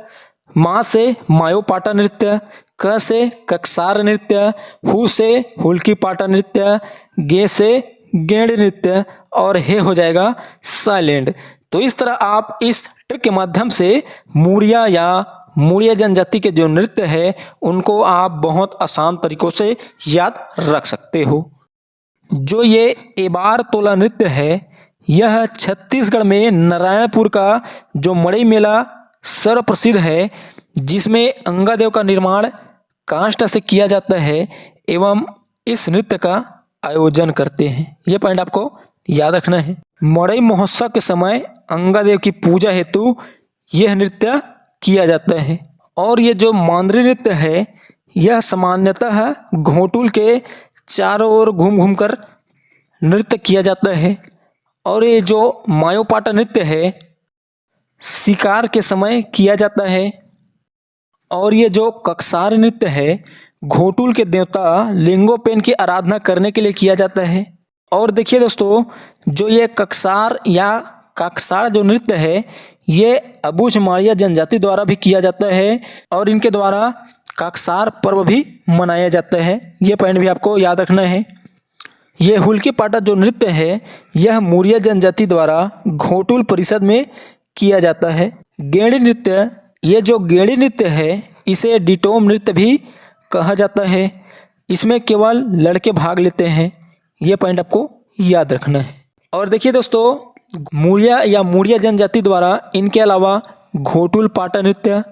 माँ से मायोपाटा नृत्य, क से ककसार नृत्य, हु से हुल्की पाटा नृत्य, गे से गेंड नृत्य और हे हो जाएगा साइलेंट। तो इस तरह आप इस ट्रिक के माध्यम से मूरिया या मूरिया जनजाति के जो नृत्य है उनको आप बहुत आसान तरीकों से याद रख सकते हो। जो ये एबार तोला नृत्य है यह छत्तीसगढ़ में नारायणपुर का जो मड़ई मेला सर्वप्रसिद्ध है, जिसमें अंगादेव का निर्माण काष्ठ से किया जाता है एवं इस नृत्य का आयोजन करते हैं। ये पॉइंट आपको याद रखना है। मड़ई महोत्सव के समय अंगादेव की पूजा हेतु यह नृत्य किया जाता है। और ये जो मांद्री नृत्य है यह सामान्यतः घोटुल के चारों ओर घूम घूम कर नृत्य किया जाता है। और ये जो मायोपाटा नृत्य है शिकार के समय किया जाता है। और ये जो ककसार नृत्य है घोटुल के देवता लिंगोपेन की आराधना करने के लिए किया जाता है। और देखिए दोस्तों, जो ये ककसार या काकसार जो नृत्य है ये अबूझ माड़िया जनजाति द्वारा भी किया जाता है और इनके द्वारा काकसार पर्व भी मनाया जाता है। ये पॉइंट भी आपको याद रखना है। ये हुल्की पाटा जो नृत्य है यह मूरिया जनजाति द्वारा घोटुल परिषद में किया जाता है। गेंडी नृत्य, ये जो गेंडी नृत्य है इसे डिटोम नृत्य भी कहा जाता है। इसमें केवल लड़के भाग लेते हैं। ये पॉइंट आपको याद रखना है। और देखिए दोस्तों, मूरिया या मूरिया जनजाति द्वारा इनके अलावा घोटुल पाटा नृत्य,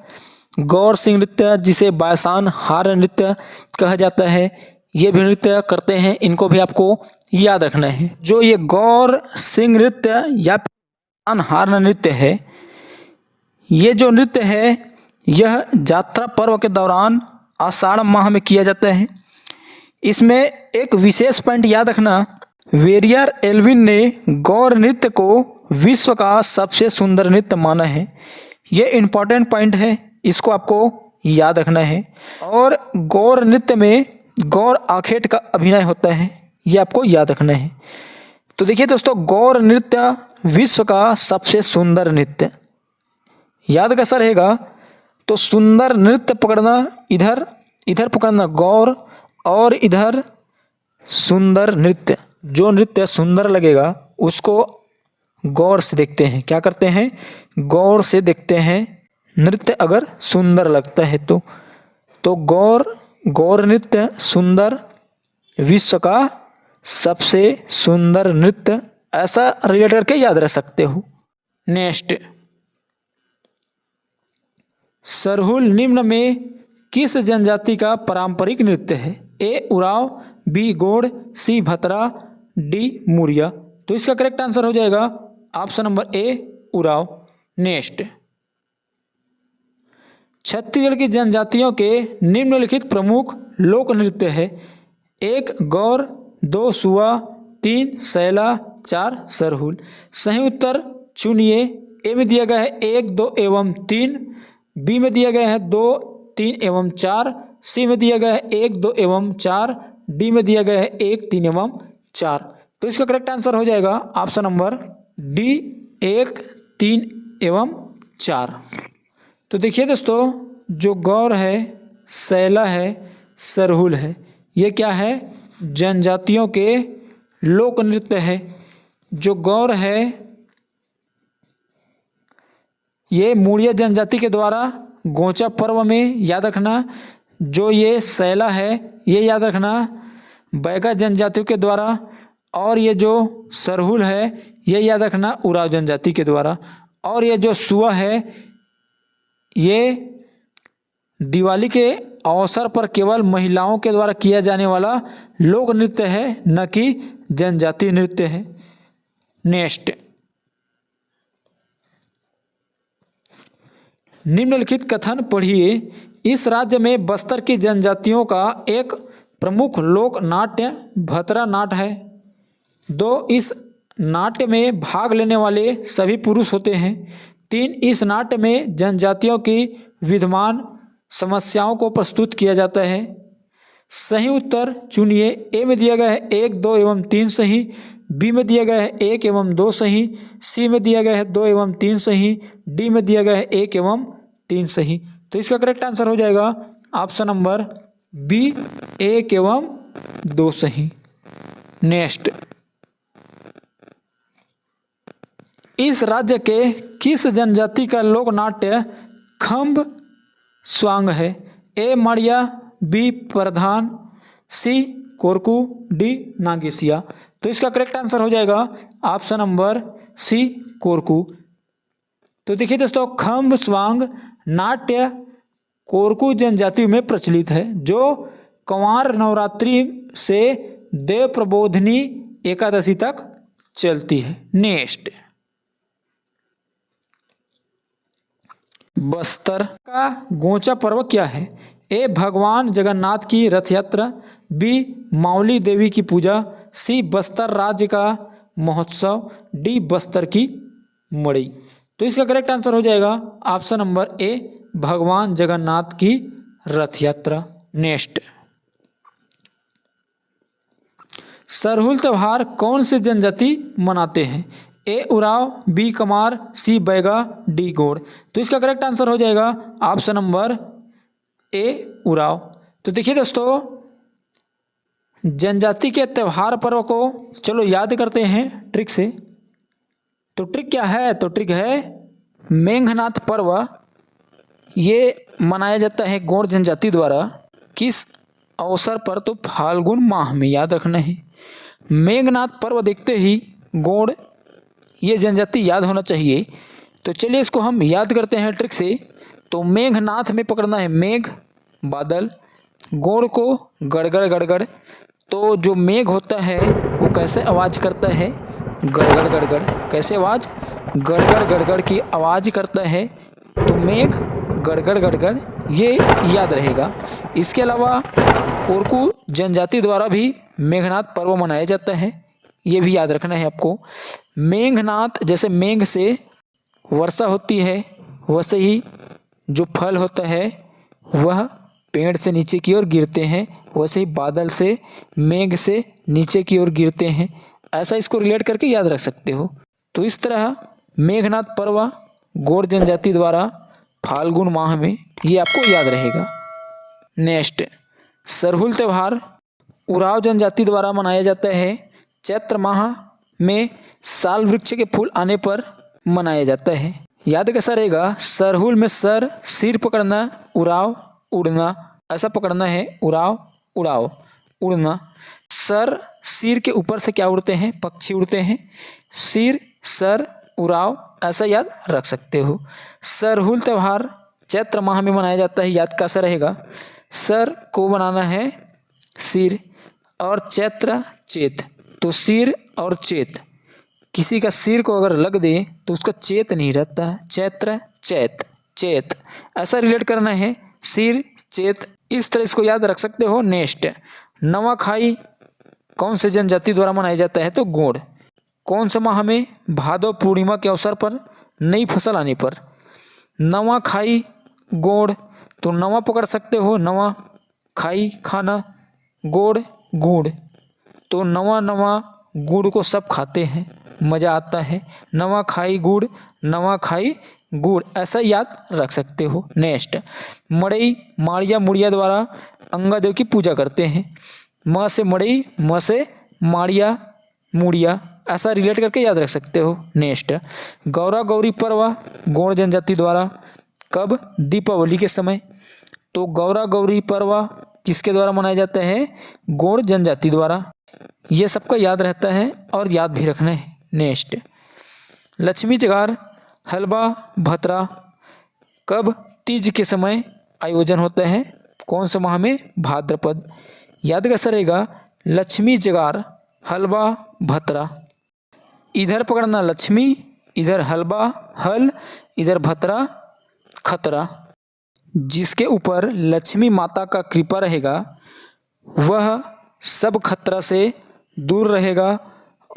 गौर सिंह नृत्य जिसे बायसान हार नृत्य कहा जाता है, ये भी नृत्य करते हैं। इनको भी आपको याद रखना है। जो ये गौर सिंह नृत्य या हार नृत्य है, ये जो नृत्य है यह यात्रा पर्व के दौरान आषाढ़ माह में किया जाता है। इसमें एक विशेष पॉइंट याद रखना, वेरियर एल्विन ने गौर नृत्य को विश्व का सबसे सुंदर नृत्य माना है। ये इम्पॉर्टेंट पॉइंट है, इसको आपको याद रखना है। और गौर नृत्य में गौर आखेट का अभिनय होता है, ये आपको याद रखना है। तो देखिए दोस्तों, गौर नृत्य विश्व का सबसे सुंदर नृत्य याद कैसा रहेगा। तो सुंदर नृत्य पकड़ना, इधर इधर पकड़ना गौर और इधर सुंदर नृत्य। जो नृत्य सुंदर लगेगा उसको गौर से देखते हैं। क्या करते हैं? गौर से देखते हैं नृत्य अगर सुंदर लगता है तो गौर नृत्य सुंदर, विश्व का सबसे सुंदर नृत्य, ऐसा रिलेट करके याद रख सकते हो। नेक्स्ट, सरहुल निम्न में किस जनजाति का पारंपरिक नृत्य है? A Oraon, B Gond, C Bhatra, D Muria. तो इसका करेक्ट आंसर हो जाएगा ऑप्शन नंबर ए उराव। नेक्स्ट, छत्तीसगढ़ की जनजातियों के निम्नलिखित प्रमुख लोक नृत्य है। 1 गौर, 2 सुआ, 3 सैला, 4 सरहुल। सही उत्तर चुनिए। ए में दिया गया है 1, 2 एवं 3, बी में दिया गया है 2, 3 एवं 4, सी में दिया गया है 1, 2 एवं 4, डी में दिया गया है 1, 3 एवं 4। तो इसका करेक्ट आंसर हो जाएगा ऑप्शन नंबर डी 1, 3 एवं 4। तो देखिए दोस्तों, जो गौर है, सैला है, सरहुल है, ये क्या है? जनजातियों के लोक नृत्य है। जो गौर है ये मूरिया जनजाति के द्वारा गोचा पर्व में याद रखना। जो ये सैला है ये याद रखना बैगा जनजातियों के द्वारा। और ये जो सरहुल है ये याद रखना उराव जनजाति के द्वारा। और ये जो सुआ है ये दिवाली के अवसर पर केवल महिलाओं के द्वारा किया जाने वाला लोक नृत्य है, न कि जनजातीय नृत्य है। नेक्स्ट, निम्नलिखित कथन पढ़िए। इस राज्य में बस्तर की जनजातियों का एक प्रमुख लोक नाट्य भतरा नाट है। 2 इस नाट्य में भाग लेने वाले सभी पुरुष होते हैं। 3 इस नाट्य में जनजातियों की विद्यमान समस्याओं को प्रस्तुत किया जाता है। सही उत्तर चुनिए। ए में दिया गया है 1, 2 एवं 3 सही, बी में दिया गया है 1 एवं 2 सही, सी में दिया गया है 2 एवं 3 सही, डी में दिया गया है 1 एवं 3 सही। तो इसका करेक्ट आंसर हो जाएगा ऑप्शन नंबर बी, 1 एवं 2 सही। नेक्स्ट, इस राज्य के किस जनजाति का लोक नाट्य खम्ब स्वांग है? ए माड़िया, बी प्रधान, सी कोरकू, डी नागेशिया। तो इसका करेक्ट आंसर हो जाएगा ऑप्शन नंबर सी, कोरकू। तो देखिए दोस्तों, खम्ब स्वांग नाट्य कोरकू जनजाति में प्रचलित है, जो कंवार नवरात्रि से देव प्रबोधिनी एकादशी तक चलती है। नेक्स्ट, बस्तर का गोंचा पर्व क्या है? ए भगवान जगन्नाथ की रथ यात्रा, बी मावली देवी की पूजा, सी बस्तर राज्य का महोत्सव, डी बस्तर की मड़ई। तो इसका करेक्ट आंसर हो जाएगा ऑप्शन नंबर ए, भगवान जगन्नाथ की रथ यात्रा। नेक्स्ट, सरहुल त्योहार कौन से जनजाति मनाते हैं? ए उराव, बी कमार, सी बैगा, डी गोड़। तो इसका करेक्ट आंसर हो जाएगा ऑप्शन नंबर ए, उराव। तो देखिए दोस्तों, जनजाति के त्यौहार पर्व को चलो याद करते हैं ट्रिक से। तो ट्रिक क्या है? तो ट्रिक है मेघनाथ पर्व। ये मनाया जाता है गोंड जनजाति द्वारा। किस अवसर पर? तो फाल्गुन माह में, याद रखना है। मेघनाथ पर्व देखते ही गोंड ये जनजाति याद होना चाहिए। तो चलिए इसको हम याद करते हैं ट्रिक से। तो मेघनाथ में पकड़ना है मेघ, बादल, गोंड को गड़गड़ गड़गड़। तो जो मेघ होता है वो कैसे आवाज़ करता है? गड़गड़ गड़गड़। कैसे आवाज़? गड़गड़ गड़गड़ की आवाज़ करता है। तो मेघ गड़गड़ गड़गड़, ये याद रहेगा। इसके अलावा कोरकू जनजाति द्वारा भी मेघनाथ पर्व मनाया जाता है, ये भी याद रखना है आपको। मेघनाथ, जैसे मेघ से वर्षा होती है, वैसे ही जो फल होता है वह पेड़ से नीचे की ओर गिरते हैं, वैसे ही बादल से, मेघ से नीचे की ओर गिरते हैं। ऐसा इसको रिलेट करके याद रख सकते हो। तो इस तरह मेघनाथ पर्व गोंड जनजाति द्वारा फाल्गुन माह में, ये आपको याद रहेगा। नेक्स्ट, सरहुल त्यौहार उराव जनजाति द्वारा मनाया जाता है। चैत्र माह में साल वृक्ष के फूल आने पर मनाया जाता है। याद कैसा रहेगा? सरहुल में सर, सिर पकड़ना, उराव उड़ना, ऐसा पकड़ना है। उराव उड़ाव, उड़ना। सर, सिर के ऊपर से क्या उड़ते हैं? पक्षी उड़ते हैं। सिर, सर, उराव, ऐसा याद रख सकते हो। सरहुल त्यौहार चैत्र माह में मनाया जाता है। याद कैसा रहेगा? सर को बनाना है सिर, और चैत्र चेत। तो सिर और चेत, किसी का सिर को अगर लग दे तो उसका चेत नहीं रहता। चैत्र चैत, चेत, ऐसा रिलेट करना है। सिर चेत, इस तरह इसको याद रख सकते हो। नेक्स्ट, नवाखाई कौन से जनजाति द्वारा मनाया जाता है? तो गोंड। कौन से माह में? भादो पूर्णिमा के अवसर पर, नई फसल आने पर। नवाखाई गोंड, तो नवा पकड़ सकते हो, नवा खाई खाना, गोड़ गुड़। तो नवा नवा गुड़ को सब खाते हैं, मज़ा आता है। नवा खाई गुड़, नवा खाई गुड़, ऐसा याद रख सकते हो। नेक्स्ट, मड़ई माड़िया मुड़िया द्वारा अंगादेव की पूजा करते हैं। म से मड़ई, म से माड़िया मुड़िया, ऐसा रिलेट करके याद रख सकते हो। नेक्स्ट, गौरा गौरी पर्व गोंड जनजाति द्वारा कब? दीपावली के समय। तो गौरा गौरी पर्व किसके द्वारा मनाया जाता है? गोंड जनजाति द्वारा। ये सबका याद रहता है और याद भी रखना है। नेक्स्ट, लक्ष्मी जगार हलवा भतरा कब? तीज के समय आयोजन होता है। कौन से माह में? भाद्रपद। याद कैसा रहेगा? लक्ष्मी जगार हलवा भतरा। इधर पकड़ना लक्ष्मी, इधर हलवा हल, इधर भतरा खतरा। जिसके ऊपर लक्ष्मी माता का कृपा रहेगा वह सब खतरा से दूर रहेगा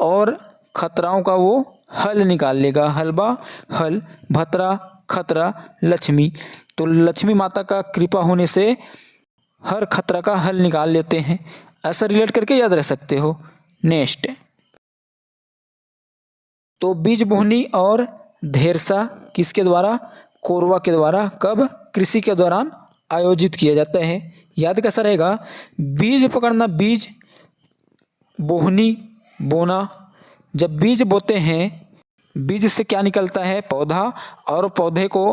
और खतराओं का वो हल निकाल लेगा। हलवा हल, भतरा खतरा लक्ष्मी। तो लक्ष्मी माता का कृपा होने से हर खतरा का हल निकाल लेते हैं। ऐसा रिलेट करके याद रख सकते हो। नेक्स्ट, तो बीज बोहनी और ढेरसा किसके द्वारा? कोरवा के द्वारा। कब? कृषि के दौरान आयोजित किया जाता है। याद कैसा रहेगा? बीज पकड़ना, बीज बोहनी, बोना। जब बीज बोते हैं, बीज से क्या निकलता है? पौधा। और पौधे को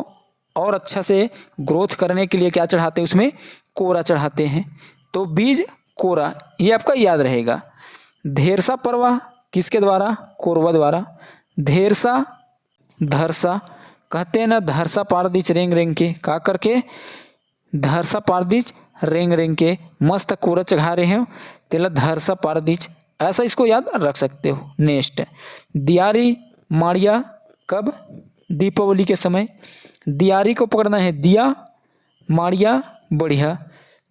और अच्छा से ग्रोथ करने के लिए क्या चढ़ाते हैं? उसमें कोरा चढ़ाते हैं। तो बीज कोरा, ये आपका याद रहेगा। ढेरसा परवा किसके द्वारा? कोरवा द्वारा। ढेरसा धरसा, कहते हैं ना धरसा पारदीच रेंग रेंग के, का करके? धरसा पारदीच रेंग रेंग के, मस्त कोरा चढ़ा रहे हैं तेला धरसा पारदीच, ऐसा इसको याद रख सकते हो। नेक्स्ट, दियारी माड़िया कब? दीपावली के समय। दियारी को पकड़ना है दिया, माड़िया बढ़िया।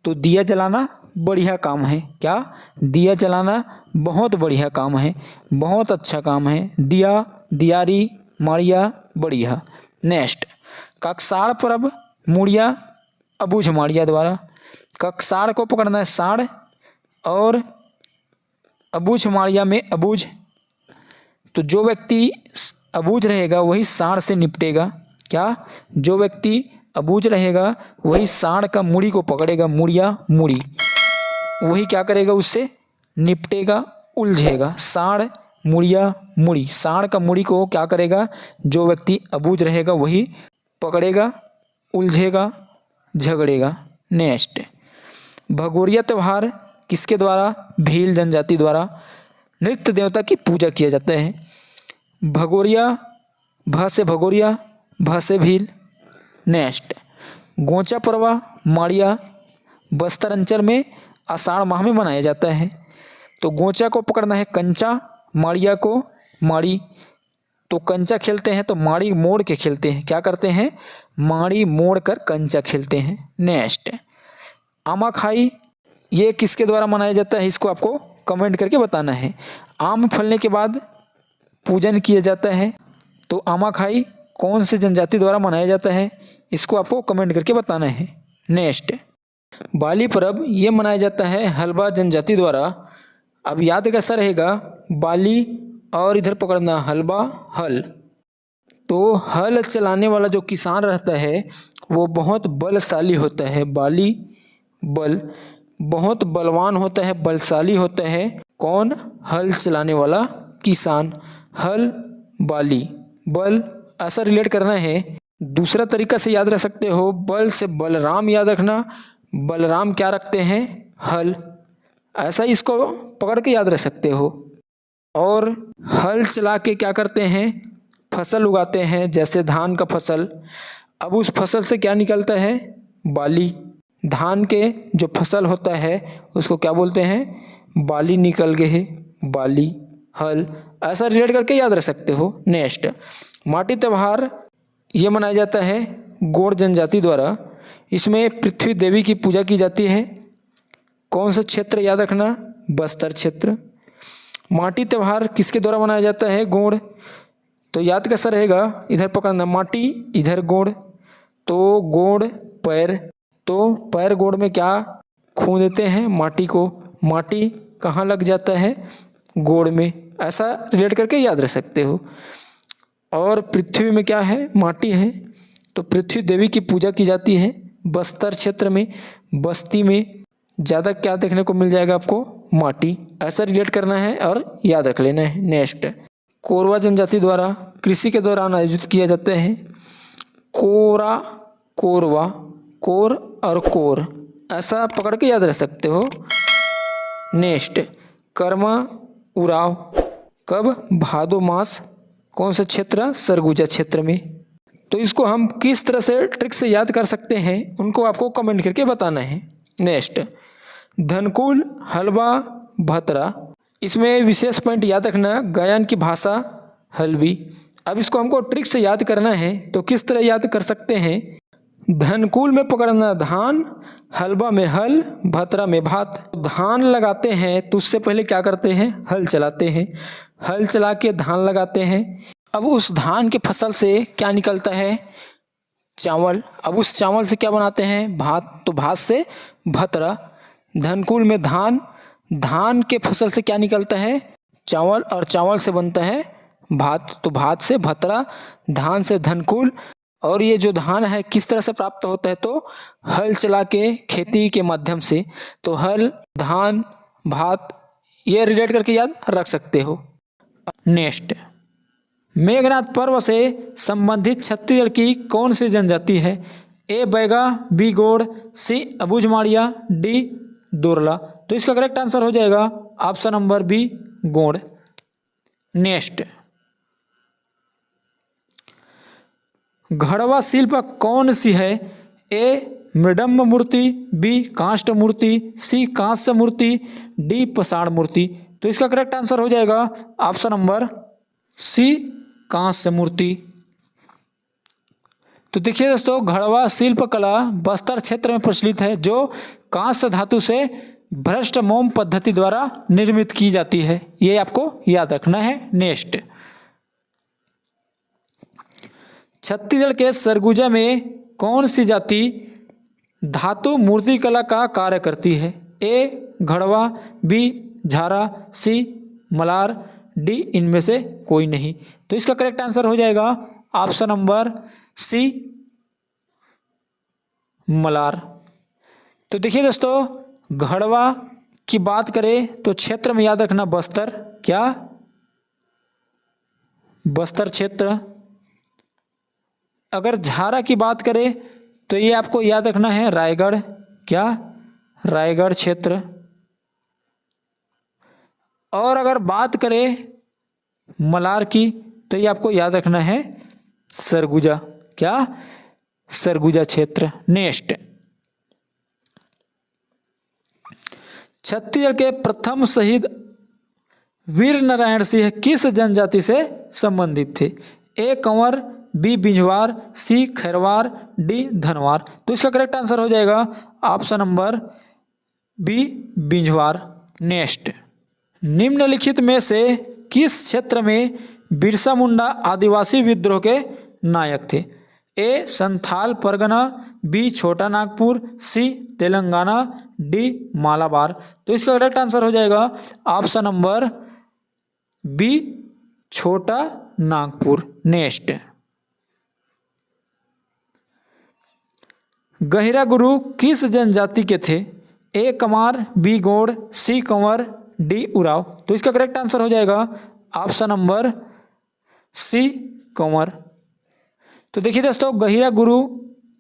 तो दिया जलाना बढ़िया काम है। क्या? दिया जलाना बहुत बढ़िया काम है, बहुत अच्छा काम है। दिया, दियारी, माड़िया बढ़िया। नेक्स्ट, ककसाड़ पर्व मुड़िया अबूझ माड़िया द्वारा। ककसाड़ को पकड़ना है साड़, और अबूझ माड़िया में अबूझ। तो जो व्यक्ति अबूझ रहेगा वही साड़ से निपटेगा। क्या? जो व्यक्ति अबूझ रहेगा वही साड़ का मुड़ी को पकड़ेगा, मुड़िया मुड़ी, वही क्या करेगा? उससे निपटेगा, उलझेगा। साड़, मुड़िया, मुड़ी। साड़ का मुड़ी को क्या करेगा? जो व्यक्ति अबूझ रहेगा वही पकड़ेगा, उलझेगा, झगड़ेगा। नेक्स्ट, भगोरिया त्यौहार किसके द्वारा? भील जनजाति द्वारा। नृत्य देवता की पूजा किया जाता है। भगोरिया, भ से भगोरिया, भ से भील। नेक्स्ट, गोंचा परवा माड़िया बस्तर अंचल में आषाढ़ माह में मनाया जाता है। तो गोंचा को पकड़ना है कंचा, माड़िया को माड़ी। तो कंचा खेलते हैं तो माड़ी मोड़ के खेलते हैं। क्या करते हैं? माड़ी मोड़ कर कंचा खेलते हैं। नेक्स्ट, आमाखाई ये किसके द्वारा मनाया जाता है? इसको आपको कमेंट करके बताना है। आम फलने के बाद पूजन किया जाता है। तो आमाखाई कौन से जनजाति द्वारा मनाया जाता है? इसको आपको कमेंट करके बताना है। नेक्स्ट, बाली पर्व ये मनाया जाता है हलबा जनजाति द्वारा। अब याद कैसा रहेगा? बाली और इधर पकड़ना हलबा, हल। तो हल चलाने वाला जो किसान रहता है वो बहुत बलशाली होता है। बाली बल, बहुत बलवान होता है, बलशाली होता है। कौन? हल चलाने वाला किसान। हल, बाली, बल, ऐसा रिलेट करना है। दूसरा तरीका से याद रख सकते हो, बल से बलराम याद रखना। बलराम क्या रखते हैं? हल। ऐसा इसको पकड़ के याद रख सकते हो। और हल चला के क्या करते हैं? फसल उगाते हैं, जैसे धान का फसल। अब उस फसल से क्या निकलता है? बाली। धान के जो फसल होता है उसको क्या बोलते हैं? बाली निकल गए है, बाली, हल। ऐसा रिलेट करके याद रख सकते हो। नेक्स्ट, माटी त्यौहार ये मनाया जाता है गोंड जनजाति द्वारा। इसमें पृथ्वी देवी की पूजा की जाती है। कौन सा क्षेत्र याद रखना? बस्तर क्षेत्र। माटी त्यौहार किसके द्वारा मनाया जाता है? गोंड। तो याद कैसा रहेगा? इधर पकड़ना माटी, इधर गोंड। तो गोंड पैर, तो पैर गोंड में क्या खूंदते हैं? माटी को। माटी कहाँ लग जाता है? गोंड में। ऐसा रिलेट करके याद रख सकते हो। और पृथ्वी में क्या है? माटी है। तो पृथ्वी देवी की पूजा की जाती है बस्तर क्षेत्र में। बस्ती में ज़्यादा क्या देखने को मिल जाएगा आपको? माटी। ऐसा रिलेट करना है और याद रख लेना है। नेक्स्ट, कोरवा जनजाति द्वारा कृषि के दौरान आयोजित किया जाता है कोरा, कोरवा, कोर और कोर, ऐसा पकड़ के याद रख सकते हो। नेक्स्ट, कर्मा उराव कब? भादो मास। कौन सा क्षेत्र? सरगुजा क्षेत्र में। तो इसको हम किस तरह से ट्रिक से याद कर सकते हैं उनको आपको कमेंट करके बताना है। नेक्स्ट, धनकुल, हलवा, भतरा। इसमें विशेष पॉइंट याद रखना, गायन की भाषा हल्बी। अब इसको हमको ट्रिक से याद करना है तो किस तरह याद कर सकते हैं? धनकुल में पकड़ना धान, हलवा में हल, भतरा में भात। धान लगाते हैं तो उससे पहले क्या करते हैं? हल चलाते हैं। हल चला के धान लगाते हैं। अब उस धान के फसल से क्या निकलता है? चावल। अब उस चावल से क्या बनाते हैं? भात। तो भात से भतरा। धनकुल में धान। धान के फसल से क्या निकलता है? चावल। और चावल से बनता है भात। तो भात से भतरा, धान से धनकुल। और ये जो धान है किस तरह से प्राप्त होता है? तो हल चला के, खेती के माध्यम से। तो हल, धान, भात, ये रिलेट करके याद रख सकते हो। नेक्स्ट, मेघनाथ पर्व से संबंधित छत्तीसगढ़ की कौन सी जनजाति है? ए बैगा, बी गोड़, सी अबूझमाड़िया, डी दोरला। तो इसका करेक्ट आंसर हो जाएगा ऑप्शन नंबर बी, गोड़। नेक्स्ट, घड़वा शिल्प कौन सी है? ए मृडम्ब मूर्ति, बी काष्ठ मूर्ति, सी कांस्य मूर्ति, डी पसाड़ मूर्ति। तो इसका करेक्ट आंसर हो जाएगा ऑप्शन नंबर सी, कांस्य मूर्ति। तो देखिए दोस्तों, घड़वा शिल्प कला बस्तर क्षेत्र में प्रचलित है, जो कांस्य धातु से भ्रष्ट मोम पद्धति द्वारा निर्मित की जाती है। ये आपको याद रखना है। नेक्स्ट, छत्तीसगढ़ के सरगुजा में कौन सी जाति धातु मूर्ति कला का कार्य करती है? ए घड़वा, बी झारा, सी मलार, डी इनमें से कोई नहीं। तो इसका करेक्ट आंसर हो जाएगा ऑप्शन नंबर सी, मलार। तो देखिए दोस्तों, घड़वा की बात करें तो क्षेत्र में याद रखना बस्तर। क्या? बस्तर क्षेत्र। अगर झारा की बात करें तो ये आपको याद रखना है रायगढ़। क्या? रायगढ़ क्षेत्र। और अगर बात करें मलार की तो ये आपको याद रखना है सरगुजा। क्या? सरगुजा क्षेत्र। नेक्स्ट, छत्तीसगढ़ के प्रथम शहीद वीर नारायण सिंह किस जनजाति से संबंधित थे? A Kanwar, B Binjhwar, C Khairwar, D Dhanwar. तो इसका करेक्ट आंसर हो जाएगा option number B, Binjhwar. Next, निम्नलिखित में से किस क्षेत्र में बिरसा मुंडा आदिवासी विद्रोह के नायक थे? ए संथाल परगना, बी छोटा नागपुर, सी तेलंगाना, डी मालाबार। तो इसका करेक्ट आंसर हो जाएगा ऑप्शन नंबर बी, छोटा नागपुर। नेक्स्ट, गहिरा गुरु किस जनजाति के थे? ए कमार, बी गोड़, सी कंवर, डी उराव। तो इसका करेक्ट आंसर हो जाएगा ऑप्शन नंबर सी, कंवर। तो देखिए दोस्तों, गहिरा गुरु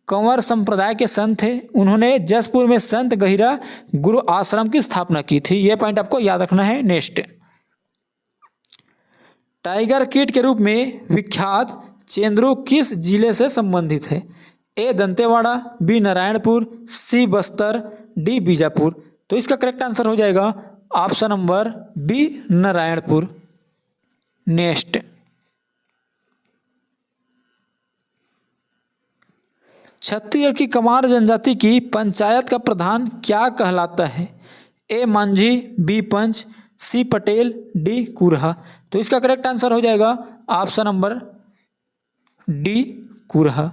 कंवर संप्रदाय के संत थे। उन्होंने जसपुर में संत गहिरा गुरु आश्रम की स्थापना की थी। यह पॉइंट आपको याद रखना है। नेक्स्ट, टाइगर कीट के रूप में विख्यात चेंद्रू किस जिले से संबंधित है? A Dantewada, B Narayanpur, C Bastar, D Bijapur. तो इसका करेक्ट आंसर हो जाएगा option number B, Narayanpur. Next, Chhattisgarh की कमार जनजाति की पंचायत का प्रधान क्या कहलाता है? ए मांझी, बी पंच, सी पटेल, डी कुरहा। तो इसका करेक्ट आंसर हो जाएगा ऑप्शन नंबर डी, कुरहा।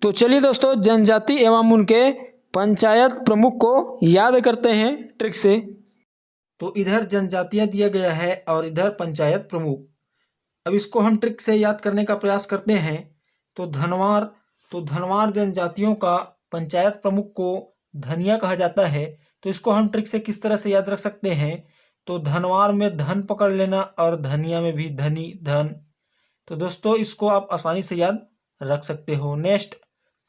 तो चलिए दोस्तों, जनजाति एवं उनके पंचायत प्रमुख को याद करते हैं ट्रिक से। तो इधर जनजातियां दिया गया है और इधर पंचायत प्रमुख। अब इसको हम ट्रिक से याद करने का प्रयास करते हैं। तो धनवार जनजातियों का पंचायत प्रमुख को धनिया कहा जाता है। तो इसको हम ट्रिक से किस तरह से याद रख सकते हैं? तो धनवार में धन पकड़ लेना और धनिया में भी धनी, धन। तो दोस्तों, इसको आप आसानी से याद रख सकते हो। नेक्स्ट,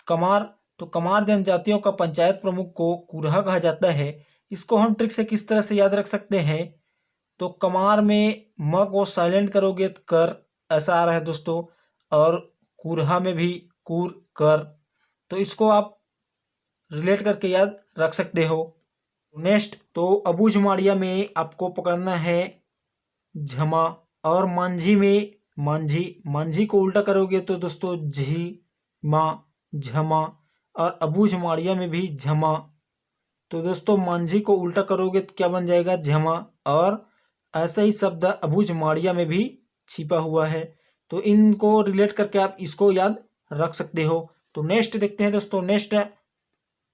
कमार। तो कमार जनजातियों का पंचायत प्रमुख को कुरहा कहा जाता है। इसको हम ट्रिक से किस तरह से याद रख सकते हैं? तो कमार में म को साइलेंट करोगे तो कर ऐसा आ रहा है दोस्तों, और कुरहा में भी कुर, कर। तो इसको आप रिलेट करके याद रख सकते हो। नेक्स्ट, तो अबूझमाड़िया में आपको पकड़ना है झमा, और मांझी में मांझी को उल्टा करोगे तो दोस्तों झी, माँ, झमा, और अबूझमाड़िया में भी झमा। तो दोस्तों, मांझी को उल्टा करोगे तो क्या बन जाएगा? झमा। और ऐसा ही शब्द अबूझमाड़िया में भी छिपा हुआ है। तो इनको रिलेट करके आप इसको याद रख सकते हो। तो नेक्स्ट देखते हैं दोस्तों, नेक्स्ट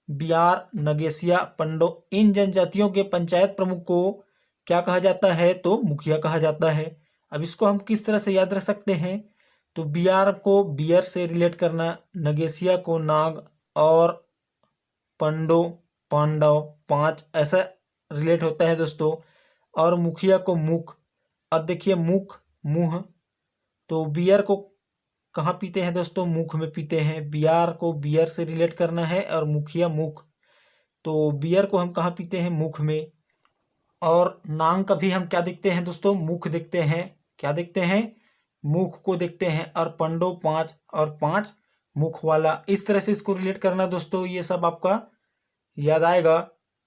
बिहार, नगेशिया, पंडो, इन जनजातियों के पंचायत प्रमुख को क्या कहा जाता है? तो मुखिया कहा जाता है। अब इसको हम किस तरह से याद रख सकते हैं? तो बिहार को बियर से रिलेट करना, नगेशिया को नाग, और पंडो पांडव, 5 ऐसा रिलेट होता है दोस्तों, और मुखिया को मुख। और देखिए मुख मुंह, तो बियर को कहाँ पीते हैं दोस्तों? मुख में पीते हैं। बियर को बियर से रिलेट करना है और मुखिया मुख, तो बियर को हम कहाँ पीते हैं? मुख में। और नांग का भी हम क्या देखते हैं दोस्तों? मुख देखते हैं। क्या देखते हैं? मुख को देखते हैं। और पंडो 5 और 5 मुख वाला, इस तरह से इसको रिलेट करना दोस्तों। ये सब आपका याद आएगा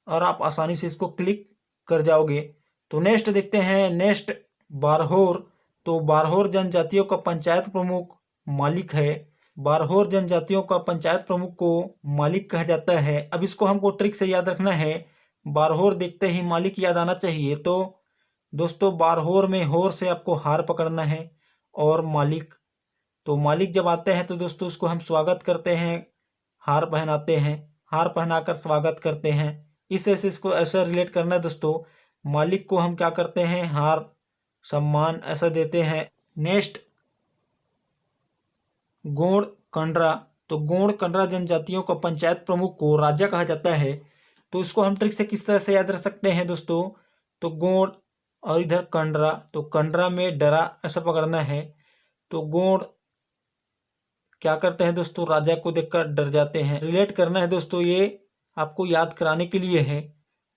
और आप आसानी से इसको क्लिक कर जाओगे। तो नेक्स्ट देखते हैं, नेक्स्ट बारहोर। तो बारहोर जनजातियों का पंचायत प्रमुख मालिक है। बारहोर जनजातियों का पंचायत प्रमुख को मालिक कहा जाता है। अब इसको हमको ट्रिक से याद रखना है। बारहोर देखते ही मालिक याद आना चाहिए। तो दोस्तों बारहोर में होर से आपको हार पकड़ना है और मालिक, तो मालिक जब आते हैं तो दोस्तों उसको हम स्वागत करते हैं, हार पहनाते हैं, हार पहनाकर स्वागत करते हैं। इस तरह से इसको ऐसा रिलेट करना है दोस्तों। मालिक को हम क्या करते हैं? हार सम्मान ऐसा देते हैं। नेक्स्ट गोंड कंडरा। तो गोंड कंडरा जनजातियों का पंचायत प्रमुख को राजा कहा जाता है। तो इसको हम ट्रिक से किस तरह से याद रख सकते हैं दोस्तों? तो गोंड और इधर कंडरा, तो कंडरा में डरा ऐसा पकड़ना है। तो गोंड क्या करते हैं दोस्तों? राजा को देखकर डर जाते हैं। रिलेट करना है दोस्तों, ये आपको याद कराने के लिए है।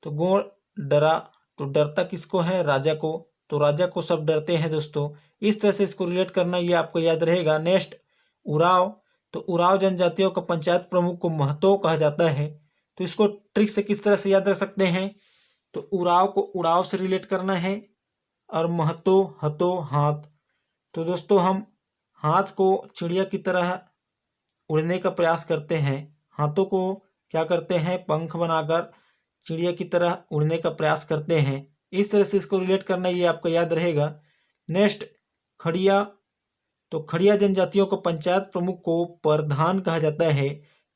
तो गोंड डरा, तो डरता किसको है? राजा को, तो राजा को सब डरते हैं दोस्तों। इस तरह से इसको रिलेट करना, ये आपको याद रहेगा। नेक्स्ट उराव। तो उराव जनजातियों का पंचायत प्रमुख को महतो कहा जाता है। तो इसको ट्रिक से किस तरह से याद रख सकते हैं? तो उराव को उड़ाव से रिलेट करना है और महतो हतो हाथ। तो दोस्तों हम हाथ को चिड़िया की तरह उड़ने का प्रयास करते हैं, हाथों को क्या करते हैं? पंख बनाकर चिड़िया की तरह उड़ने का प्रयास करते हैं। इस तरह से इसको रिलेट करना, ये आपको याद रहेगा। नेक्स्ट खड़िया। तो खड़िया जनजातियों को पंचायत प्रमुख को प्रधान कहा जाता है।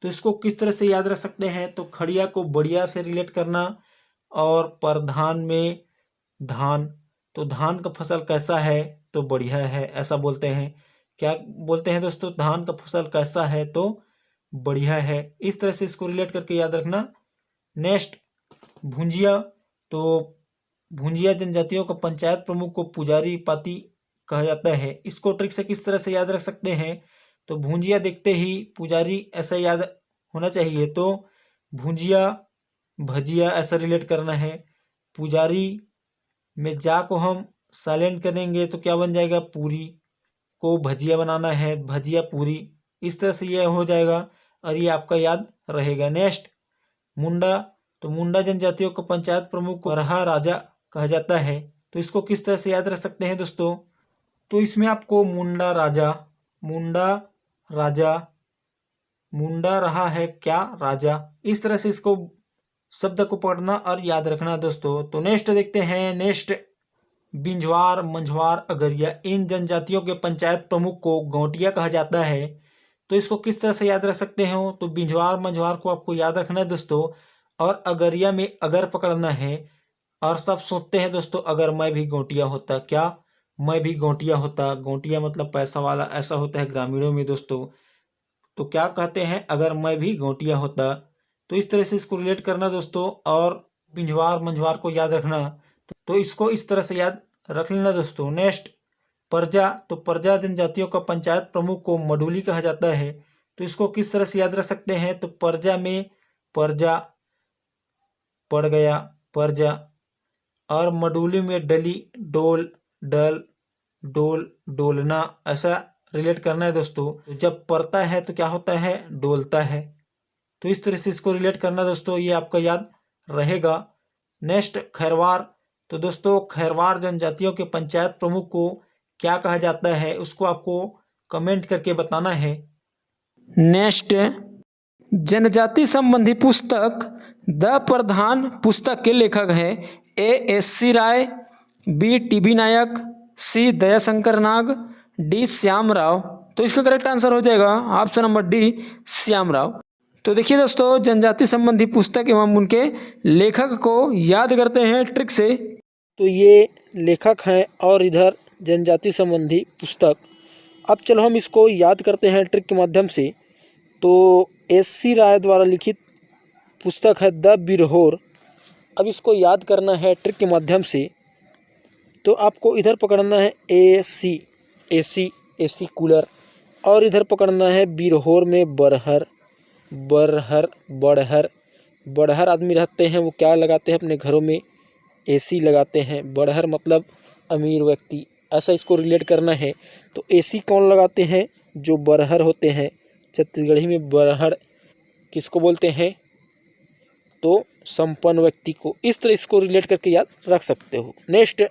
तो इसको किस तरह से याद रख सकते हैं? तो खड़िया को बढ़िया से रिलेट करना और प्रधान में धान, तो धान का फसल कैसा है? तो बढ़िया है ऐसा बोलते हैं। क्या बोलते हैं दोस्तों? धान का फसल कैसा है? तो बढ़िया है। इस तरह से इसको रिलेट करके याद रखना। नेक्स्ट भुंजिया। तो भुंजिया जनजातियों का पंचायत प्रमुख को पुजारी पाती कहा जाता है। इसको ट्रिक से किस तरह से याद रख सकते हैं? तो भुंजिया देखते ही पुजारी ऐसा याद होना चाहिए। तो भुंजिया भजिया ऐसा रिलेट करना है। पुजारी में जा को हम साइलेंट करेंगे तो क्या बन जाएगा? पूरी को भजिया बनाना है, भजिया पूरी। इस तरह से यह हो जाएगा और ये आपका याद रहेगा। नेक्स्ट मुंडा। तो मुंडा जनजातियों का पंचायत प्रमुख को रहा राजा कहा जाता है। तो इसको किस तरह से याद रख सकते हैं दोस्तों? तो इसमें आपको मुंडा राजा, मुंडा राजा, मुंडा रहा है क्या? राजा। इस तरह से इसको शब्द को पढ़ना और याद रखना दोस्तों। तो नेक्स्ट देखते हैं, नेक्स्ट बिंझवार, मंझवार, अगरिया, इन जनजातियों के पंचायत प्रमुख को गौटिया कहा जाता है। तो इसको किस तरह से याद रख सकते हो? तो बिंझवार मंझवार को आपको याद रखना है दोस्तों, और अगरिया में अगर पकड़ना है। और सब सोचते हैं दोस्तों, अगर मैं भी गौटिया होता, क्या मैं भी गौटिया होता? गौटिया मतलब पैसा वाला ऐसा होता है ग्रामीणों में दोस्तों। तो क्या कहते हैं? अगर मैं भी गौटिया होता। तो इस तरह से इसको रिलेट करना दोस्तों, और बिंझवार मंझवार को याद रखना। तो इसको इस तरह से याद रख लेना दोस्तों। नेक्स्ट प्रजा। तो प्रजा जनजातियों का पंचायत प्रमुख को मडूली कहा जाता है। तो इसको किस तरह से याद रख सकते हैं? तो प्रजा में प्रजा पड़ गया, प्रजा, और मडूली में डली, डोल, डल, डोल, डोलना ऐसा रिलेट करना है दोस्तों। जब पड़ता है तो क्या होता है? डोलता है। तो इस तरह से इसको रिलेट करना दोस्तों, ये आपका याद रहेगा। नेक्स्ट खैरवार। तो दोस्तों खैरवार जनजातियों के पंचायत प्रमुख को क्या कहा जाता है? उसको आपको कमेंट करके बताना है। नेक्स्ट जनजाति संबंधी पुस्तक द प्रधान पुस्तक के लेखक हैं A.S.C. राय, B. T.B. नायक, C. दयाशंकर नाग, D. श्याम राव, तो इसका करेक्ट आंसर हो जाएगा ऑप्शन नंबर डी, श्यामराव। तो देखिए दोस्तों, जनजाति संबंधी पुस्तक एवं उनके लेखक को याद करते हैं ट्रिक से। तो ये लेखक हैं और इधर जनजाति संबंधी पुस्तक। अब चलो हम इसको याद करते हैं ट्रिक के माध्यम से। तो एस.सी. राय द्वारा लिखित पुस्तक है द बिरहोर। अब इसको याद करना है ट्रिक के माध्यम से। तो आपको इधर पकड़ना है एसी कूलर, और इधर पकड़ना है बिरहोर में बरहर। बड़हर आदमी रहते हैं, वो क्या लगाते हैं अपने घरों में? एसी लगाते हैं। बड़हर मतलब अमीर व्यक्ति, ऐसा इसको रिलेट करना है। तो एसी कौन लगाते हैं? जो बरहर होते हैं। छत्तीसगढ़ी में बरहर किसको बोलते हैं? तो संपन्न व्यक्ति को। इस तरह इसको रिलेट करके याद रख सकते हो। नेक्स्ट,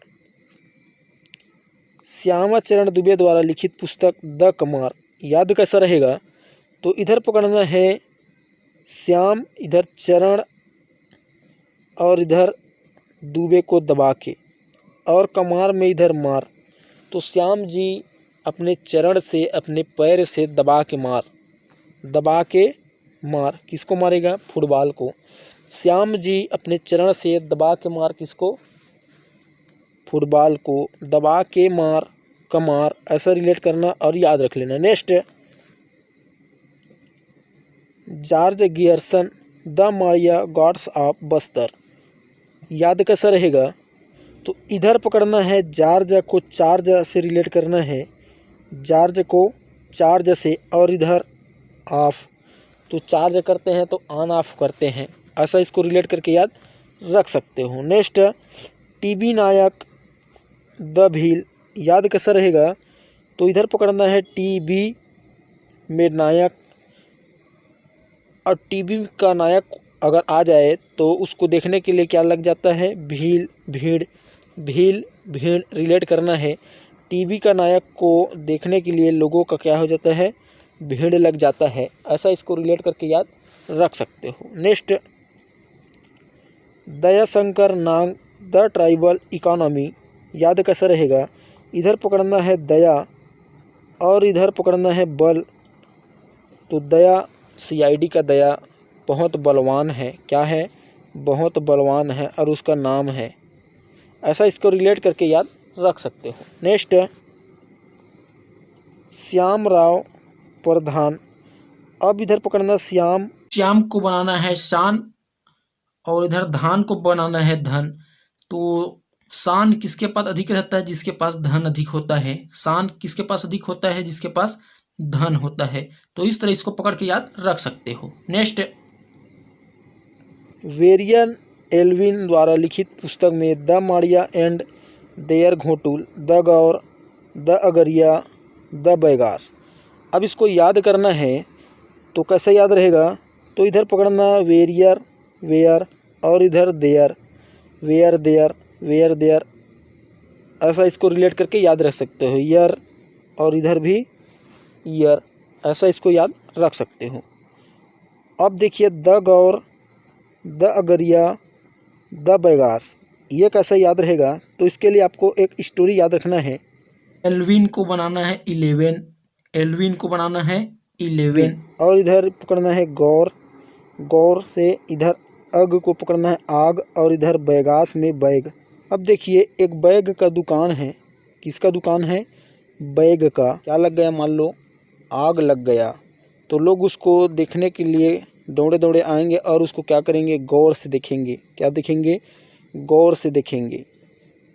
श्यामाचरण दुबे द्वारा लिखित पुस्तक द कमार, याद कैसा रहेगा? तो इधर पकड़ना है श्याम, इधर चरण और इधर दुबे को दबा के, और कमार में इधर मार। तो श्याम जी अपने चरण से, अपने पैर से दबा के मार किसको मारेगा? फुटबॉल को। श्याम जी अपने चरण से दबा के मार किसको? फुटबॉल को। दबा के मार कमार, ऐसा रिलेट करना और याद रख लेना। Next, George Gierson the Maria God's of Bastar, याद कैसा रहेगा? तो इधर पकड़ना है जॉर्ज को चार्ज से रिलेट करना है, जॉर्ज को चार्ज से, और इधर ऑफ, तो चार्ज करते हैं तो ऑन ऑफ करते हैं, ऐसा इसको रिलेट करके याद रख सकते हो। Next, T B Naik the Bhil, याद कैसा रहेगा? तो इधर पकड़ना है टीबी में नायक, और टीबी का नायक अगर आ जाए तो उसको देखने के लिए क्या लग जाता है? भीड़ रिलेट करना है। टीबी का नायक को देखने के लिए लोगों का क्या हो जाता है? भीड़ लग जाता है, ऐसा इसको रिलेट करके याद रख सकते हो। Next, Dayashankar Nag the tribal economy, याद कैसा रहेगा? इधर पकड़ना है दया और इधर पकड़ना है बल। तो दया CID का दया बहुत बलवान है, क्या है? बहुत बलवान है, और उसका नाम है, ऐसा इसको रिलेट करके याद रख सकते हो। नेक्स्ट, श्यामराव प्रधान। अब इधर पकड़ना श्याम को बनाना है शान, और इधर धान को बनाना है धन। तो शान किसके पास अधिक रहता है? जिसके पास धन अधिक होता है। शान किसके पास अधिक होता है? जिसके पास धन होता है। तो इस तरह इसको पकड़ के याद रख सकते हो। नेक्स्ट, वेरियन एल्विन द्वारा लिखित पुस्तक में the Maria and their Ghotul, the Gaur, the Agaria, the Baigas. अब इसको याद करना है तो कैसे याद रहेगा? तो इधर पकड़ना वेयर, और इधर देयर, वेयर देयर, ऐसा इसको रिलेट करके याद रख सकते हो। ईयर, और इधर भी ईयर, ऐसा इसको याद रख सकते हो। अब देखिए the Gaur, the Agaria, the Baigas, ये कैसा याद रहेगा? तो इसके लिए आपको एक स्टोरी याद रखना है। एल्विन को बनाना है 11, और इधर पकड़ना है गौर से इधर अग को पकड़ना है आग, और इधर बैगास में बैग। अब देखिए एक बैग का दुकान है, किसका दुकान है? बैग का। क्या लग गया? मान लो आग लग गया, तो लोग उसको देखने के लिए दौड़े आएंगे और उसको क्या करेंगे? गौर से देखेंगे। क्या देखेंगे? गौर से देखेंगे।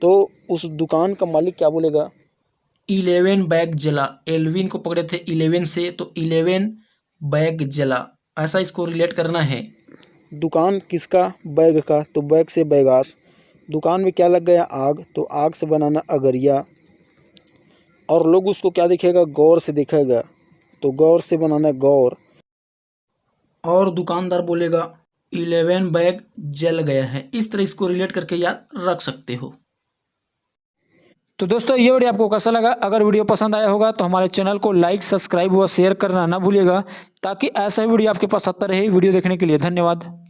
तो उस दुकान का मालिक क्या बोलेगा? 11 बैग जला। एल्विन को पकड़े थे 11 से, तो 11 बैग जला, ऐसा इसको रिलेट करना है। दुकान किसका? बैग का, तो बैग से बैगास। दुकान में क्या लग गया? आग, तो आग से बनाना अगरिया, और लोग उसको क्या देखेगा? गौर से देखेगा, तो गौर से बनाना गौर, और दुकानदार बोलेगा 11 बैग जल गया है। इस तरह इसको रिलेट करके याद रख सकते हो। तो दोस्तों, ये वीडियो आपको कैसा लगा? अगर वीडियो पसंद आया होगा तो हमारे चैनल को लाइक, सब्सक्राइब व शेयर करना ना भूलिएगा, ताकि ऐसा ही वीडियो आपके पास आता रहे। वीडियो देखने के लिए धन्यवाद।